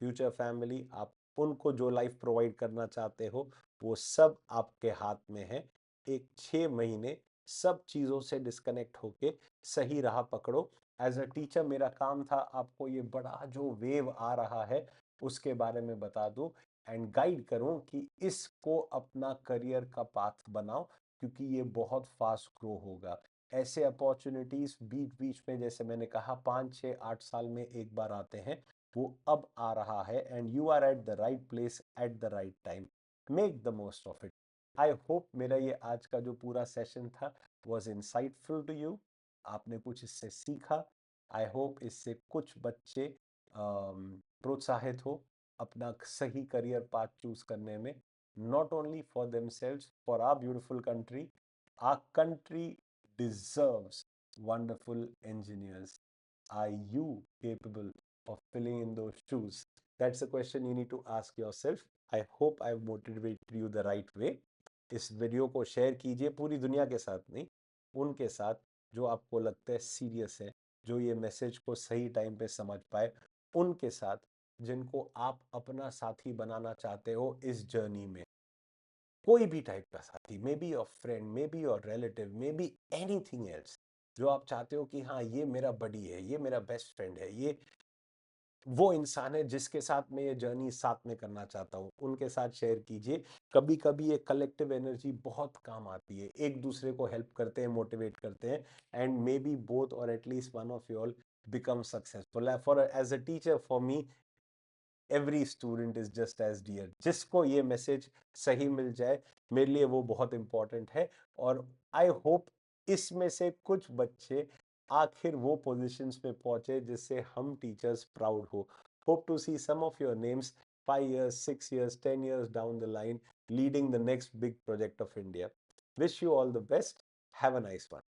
future family. आप उनको जो लाइफ प्रोवाइड करना चाहते हो, वो सब आपके हाथ में है. एक 6 महीने सब चीज़ों से डिस्कनेक्ट होके सही राह पकड़ो. एज अ टीचर मेरा काम था आपको ये बड़ा जो वेव आ रहा है उसके बारे में बता दूं एंड गाइड करूं कि इसको अपना करियर का पाथ बनाओ, क्योंकि ये बहुत फास्ट ग्रो होगा. ऐसे अपॉर्चुनिटीज बीच बीच में, जैसे मैंने कहा, 5 6 8 साल में एक बार आते हैं. वो अब आ रहा है and you are at the right place at the right time. Make the most of it. I hope मेरा ये आज का जो पूरा सेशन था वॉज इंसाइटफुल टू यू. आपने कुछ इससे सीखा. आई होप इससे कुछ बच्चे प्रोत्साहित हो अपना सही करियर पाथ चूज करने में. Not only for themselves, for our beautiful country. Our country deserves wonderful engineers. Are you capable of filling in those shoes? That's a question you need to ask yourself. I hope I've motivated you the right way. इस video को share कीजिए, पूरी दुनिया के साथ नहीं, उनके साथ जो आपको लगता है सीरियस है, जो ये मैसेज को सही टाइम पे समझ पाए, उनके साथ जिनको आप अपना साथी बनाना चाहते हो इस जर्नी में. कोई भी टाइप का साथी, may be your friend, may be your relative, may be anything else, जो आप चाहते हो कि हाँ ये मेरा बडी है, ये मेरा बेस्ट फ्रेंड है, ये वो इंसान है जिसके साथ मैं ये जर्नी साथ में करना चाहता हूँ, उनके साथ शेयर कीजिए. कभी कभी ये कलेक्टिव एनर्जी बहुत काम आती है. एक दूसरे को हेल्प करते हैं, मोटिवेट करते हैं, एंड मे बी बोथ और at least one of you all become successful. For as a teacher, for me, every student is just as dear. जिसको ये मैसेज सही मिल जाए, मेरे लिए वो बहुत इंपॉर्टेंट है. और आई होप इसमें से कुछ बच्चे आखिर वो पोजीशंस पे पहुंचे जिससे हम टीचर्स प्राउड हो. Hope to see some of your names 5 years, 6 years, 10 years down the line leading the next big project of India. Wish you all the best. Have a nice one.